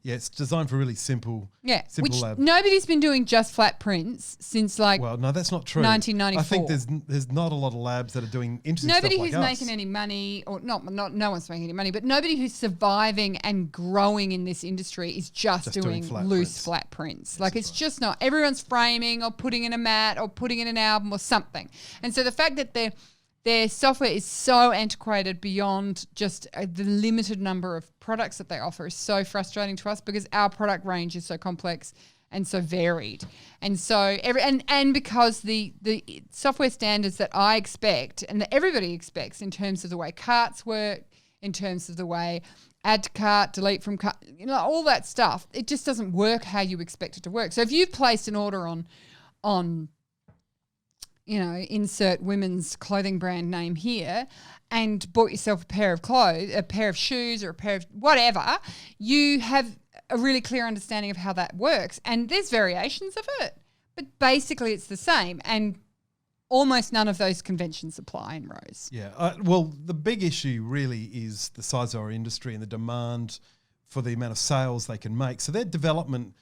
Yeah, it's designed for really simple lab. Nobody's been doing just flat prints since well, no, that's not true. 1994. I think there's not a lot of labs that are doing interesting stuff like us. Nobody who's making any money, or no one's making any money, but nobody who's surviving and growing in this industry is just doing flat prints. It's just not. Everyone's framing or putting in a mat or putting in an album or something. And so the fact that their software is so antiquated beyond just the limited number of products that they offer is so frustrating to us because our product range is so complex and so varied. And so and because the software standards that I expect and that everybody expects in terms of the way carts work, in terms of the way add to cart, delete from cart, all that stuff, it just doesn't work how you expect it to work. So if you've placed an order on insert women's clothing brand name here and bought yourself a pair of clothes, a pair of shoes or a pair of whatever, you have a really clear understanding of how that works. And there's variations of it, but basically it's the same. And almost none of those conventions apply in Rose. Yeah. Well, the big issue really is the size of our industry and the demand for the amount of sales they can make. So their development,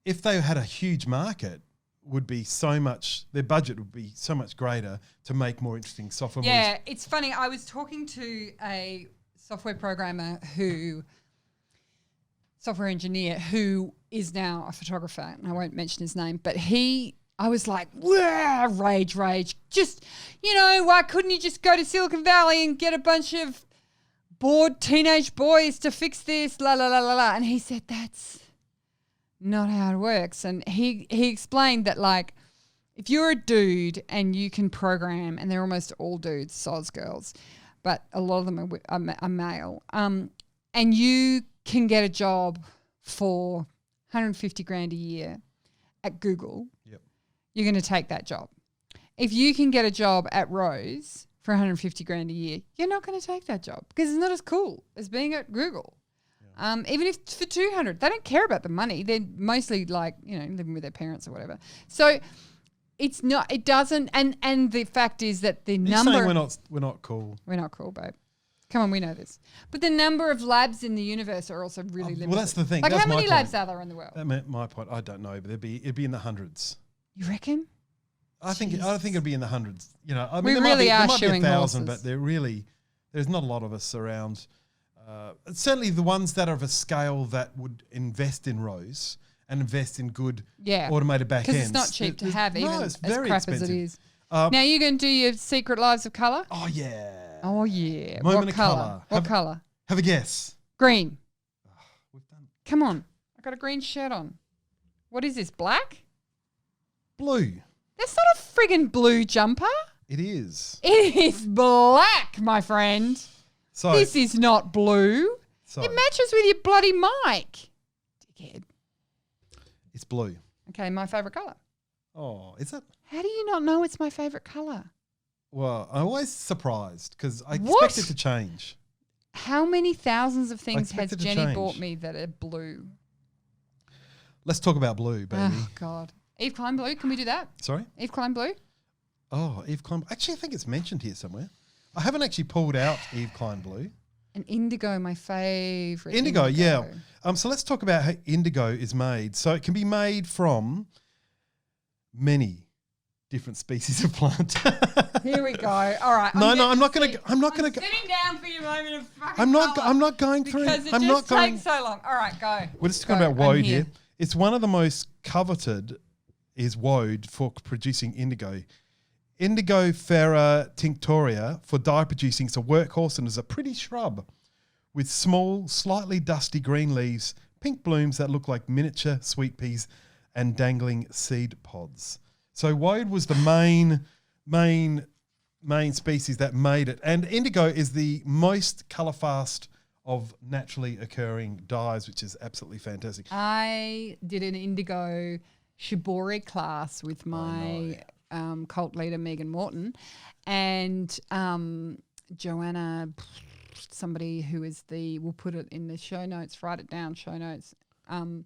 if they had a huge market, would be so much, their budget would be so much greater to make more interesting software. Yeah, it's funny. I was talking to a software programmer software engineer who is now a photographer, and I won't mention his name, but I was like, rage. Just, why couldn't you just go to Silicon Valley and get a bunch of bored teenage boys to fix this, la, la, la, la, la. And he said, that's not how it works. And he explained that, like, if you're a dude and you can program, and they're almost all dudes, soz girls, but a lot of them are male, and you can get a job for 150 grand a year at Google, yep, you're going to take that job. If you can get a job at Rose for 150 grand a year, you're not going to take that job because it's not as cool as being at Google. Yeah. Even if for 200, they don't care about the money. They're mostly like, living with their parents or whatever. So it's not, it doesn't, and the fact is that the number. You're saying we're not cool. We're not cool, babe. Come on, we know this. But the number of labs in the universe are also really limited. Well, that's the thing. Like, that's how many my labs point. are there in the world? My point, I don't know, but it'd be in the hundreds. You reckon? I think it'd be in the hundreds. I mean, we there really there are might be shooing 1,000, horses. but there's not a lot of us around. Certainly the ones that are of a scale that would invest in Rose and invest in good automated back ends. Because it's not cheap to have, even it's as very crap expensive. as it is. Now you're going to do your Secret Lives of Colour? Oh, yeah. Oh, yeah. Moment What of colour? colour. What colour? Have a guess. Green. We've done Come on. I got a green shirt on. What is this, black? blue. That's not a friggin' blue jumper. It is. It is black, my friend. So This is not blue. so It matches with your bloody mic. Dickhead. it's blue. Okay, my favourite colour. Oh, is it? How do you not know it's my favourite colour? Well, I'm always surprised because I What? expect it to change. How many thousands of things has expect it to Jenny change. bought me that are blue? Let's talk about blue, baby. Oh, God. Eve Klein blue. Can we do that? Sorry? Eve Klein blue? Oh, Eve Klein. Actually, I think it's mentioned here somewhere. I haven't actually pulled out Eve Klein blue. And indigo, my favourite. Indigo, yeah. So let's talk about how indigo is made. So it can be made from many different species of plant. Here we go. All right. No, I'm not going to. I'm not going to. Sitting down for your moment of fucking I'm not. colour I'm not going through. because it I'm just not going. takes so long. All right, go. We're just talking Go, about I'm woad here. It's one of the most coveted is woad for producing indigo. Indigo Ferra tinctoria for dye producing. It's a workhorse and is a pretty shrub with small, slightly dusty green leaves, pink blooms that look like miniature sweet peas and dangling seed pods. So woad was the main species that made it. And indigo is the most colour fast of naturally occurring dyes, which is absolutely fantastic. I did an indigo Shibori class with my cult leader, Megan Morton, and Joanna, somebody who is we'll put it in the show notes, write it down, show notes. You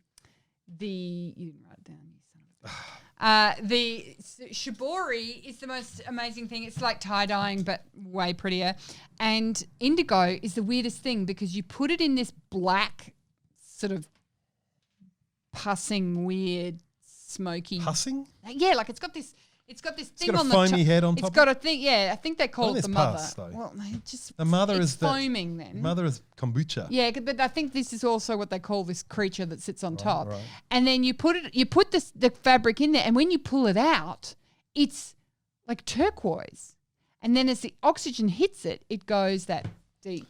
didn't write it down, you son of a bitch. The Shibori is the most amazing thing. It's like tie-dyeing, but way prettier. And indigo is the weirdest thing because you put it in this black sort of pussing, weird, smoky. Pussing? Yeah, like it's got this thing got a on the foamy head on It's top got a thing, yeah. I think they call Well, it the it's mother. pus, though. Well, just The mother it's is the foaming then. Mother is kombucha. Yeah, but I think this is also what they call this creature that sits on top. right. And then you put the fabric in there, and when you pull it out, it's like turquoise. And then as the oxygen hits it, it goes that deep.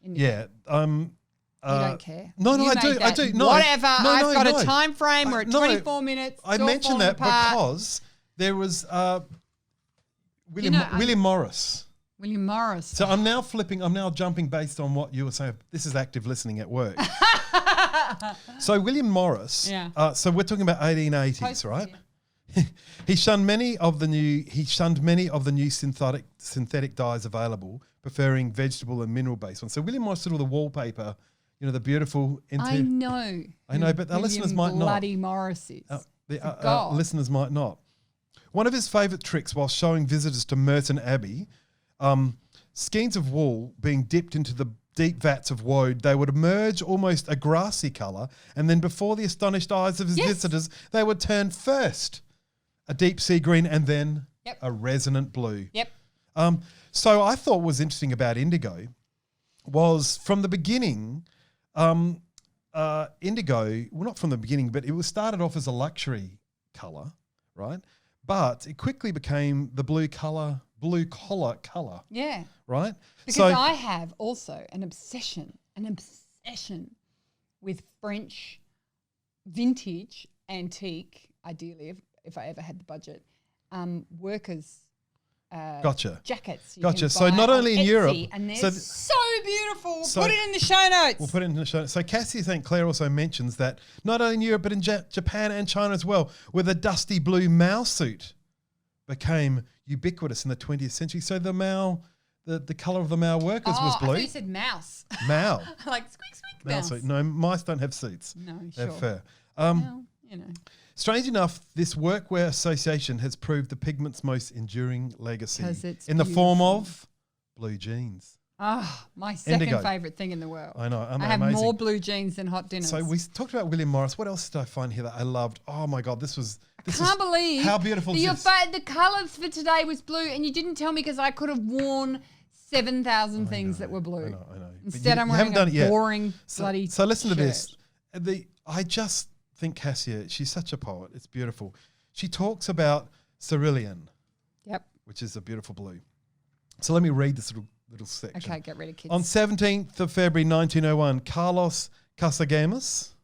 Yeah. You don't care. No, You I made do. I that. do. No, Whatever. no, I've no, got no. a time frame. We're at 24 minutes. I It's all mentioned that falling apart. because there was William Morris. William Morris. So I'm now jumping based on what you were saying. This is active listening at work. So William Morris. Yeah. So we're talking about 1880s, right? He shunned many of the new synthetic dyes available, preferring vegetable and mineral based ones. So William Morris did all the wallpaper, the beautiful. I know, but our listeners might not. Bloody Morris is. Our listeners might not. One of his favourite tricks while showing visitors to Morton Abbey, skeins of wool being dipped into the deep vats of woad, they would emerge almost a grassy colour, and then before the astonished eyes of his visitors, they would turn first a deep sea green and then a resonant blue. Yep. So I thought what was interesting about indigo was from the beginning, indigo, well, not from the beginning, but it was started off as a luxury colour, right? But it quickly became the blue collar colour. Yeah. Right? Because I have also an obsession with French vintage, antique, ideally, if I ever had the budget, workers' jackets. Gotcha. So not only in Europe. And they're so beautiful. We'll put it in the show notes. We'll put it in the show notes. So Cassia St. Clair also mentions that not only in Europe, but in Japan and China as well, where the dusty blue Mao suit became ubiquitous in the 20th century. So the Mao, the colour of the Mao workers was blue. I thought you said mouse. Mao. Like squeak, squeak, Mao mouse. suit. No, mice don't have suits. No, They're sure. fur. Well, Strange enough, this Workwear association has proved the pigment's most enduring legacy it's in the form beautiful. of blue jeans. My second Indigo. favourite thing in the world. I know. I have more blue jeans than hot dinners. So we talked about William Morris. What else did I find here that I loved? Oh my God, Can't believe how beautiful is this? The colours for today was blue, and you didn't tell me because I could have worn 7,000 things that were blue. I know. Instead, I'm wearing a boring bloody. So listen to shirt. this. I just think Cassia, she's such a poet. It's beautiful. She talks about cerulean. Yep. Which is a beautiful blue. So let me read this little section. Okay, get ready, kids. On 17th of February 1901, Carlos Casagemas,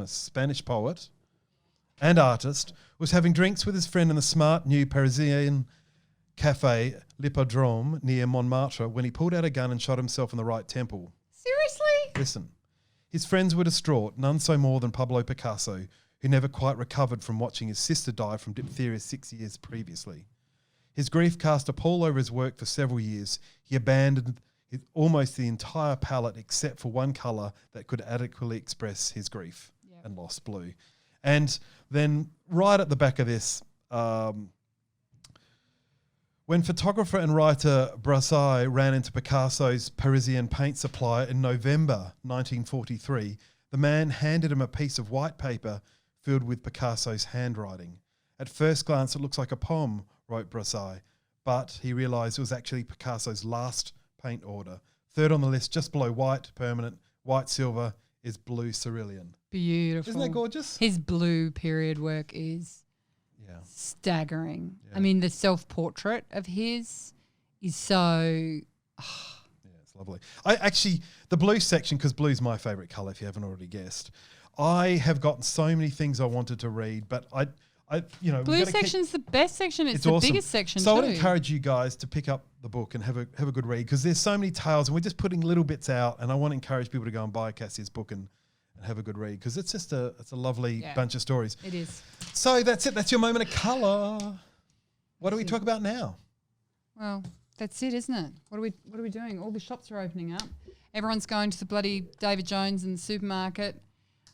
Spanish poet and artist, was having drinks with his friend in the smart new Parisian cafe L'Hippodrome near Montmartre when he pulled out a gun and shot himself in the right temple. Seriously? Listen. His friends were distraught, none so more than Pablo Picasso, who never quite recovered from watching his sister die from diphtheria 6 years previously. His grief cast a pall over his work for several years. He abandoned almost the entire palette except for one colour that could adequately express his grief and lost blue. And then right at the back of this, when photographer and writer Brassai ran into Picasso's Parisian paint supplier in November 1943, the man handed him a piece of white paper filled with Picasso's handwriting. At first glance, it looks like a poem, wrote Brassai, but he realised it was actually Picasso's last paint order. Third on the list, just below white permanent, white silver, is blue cerulean. Beautiful. Isn't that gorgeous? His blue period work is staggering. Yeah. I mean, the self-portrait of his is so... Yeah, it's lovely. The blue section, because blue's my favourite colour, if you haven't already guessed. I have gotten so many things I wanted to read, but Blue section's the best section. It's the awesome. biggest section So too. I would encourage you guys to pick up the book and have a good read, because there's so many tales and we're just putting little bits out, and I want to encourage people to go and buy Cassia's book and have a good read, because it's just a lovely bunch of stories. It is. So that's it. That's your moment of colour. What do we talk about now? Well, that's it, isn't it? What are we doing? All the shops are opening up. Everyone's going to the bloody David Jones and the supermarket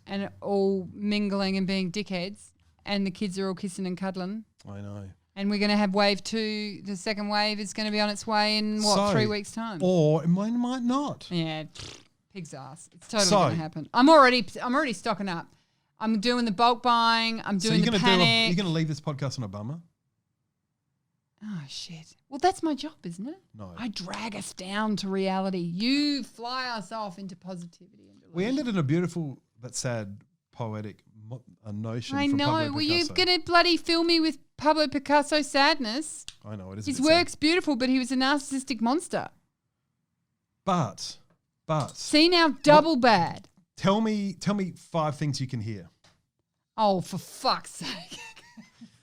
and all mingling and being dickheads, and the kids are all kissing and cuddling. I know. And we're going to have wave 2. The second wave is going to be on its way in 3 weeks' time? Or it might not. Yeah, pig's ass. It's totally going to happen. I'm already stocking up. I'm doing the bulk buying. I'm doing the panic. You're going to leave this podcast on a bummer? Oh, shit. Well, that's my job, isn't it? No. I drag us down to reality. You fly us off into positivity and delusion. We ended in a beautiful but sad poetic notion. I from know. Pablo Were you Picasso. going to bloody fill me with Pablo Picasso's sadness. I know it is. His work's beautiful, but he was a narcissistic monster. But See now, double bad. tell me 5 things you can hear. Oh, for fuck's sake.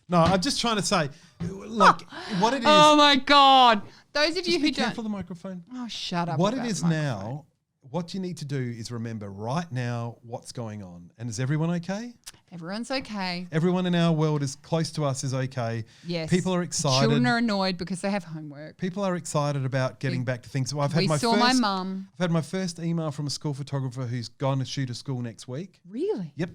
No, I'm just trying to say, like, what it is. Oh my God. Those of you Just who be don't. careful of the microphone. Oh, shut up. What it about is the microphone. now, what you need to do is remember right now what's going on. And is everyone okay? Everyone's okay. Everyone in our world is close to us is okay. Yes. People are excited. Children are annoyed because they have homework. People are excited about getting back to things. Well, We saw my mum. I've had my first email from a school photographer who's going to shoot a school next week. Really? Yep.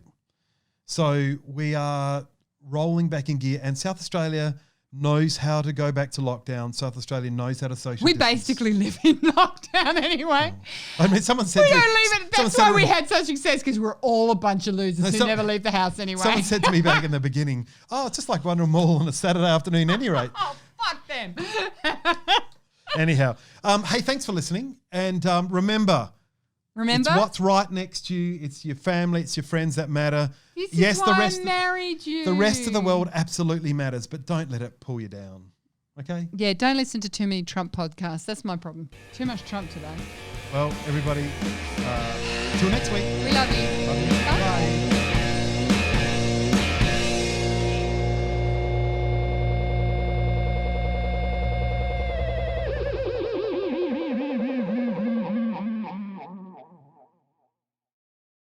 So we are rolling back in gear, and South Australia knows how to go back to lockdown. South Australia knows how to social We distance. basically live in lockdown anyway. I mean, someone said We to me- don't leave it. someone That's said why to we me- had such success, because we're all a bunch of losers who some- never leave the house anyway. Someone said to me back in the beginning, "Oh, it's just like Wonder Mall on a Saturday afternoon, at any rate." Oh, fuck them. Anyhow, hey, thanks for listening, and remember, Remember? it's what's right next to you. It's your family, it's your friends that matter. This yes, is why the rest, I married you. the rest of the world absolutely matters, but don't let it pull you down. Okay? Yeah, don't listen to too many Trump podcasts. That's my problem. Too much Trump today. Well, everybody, till next week. We love you. Love you. Bye. Bye.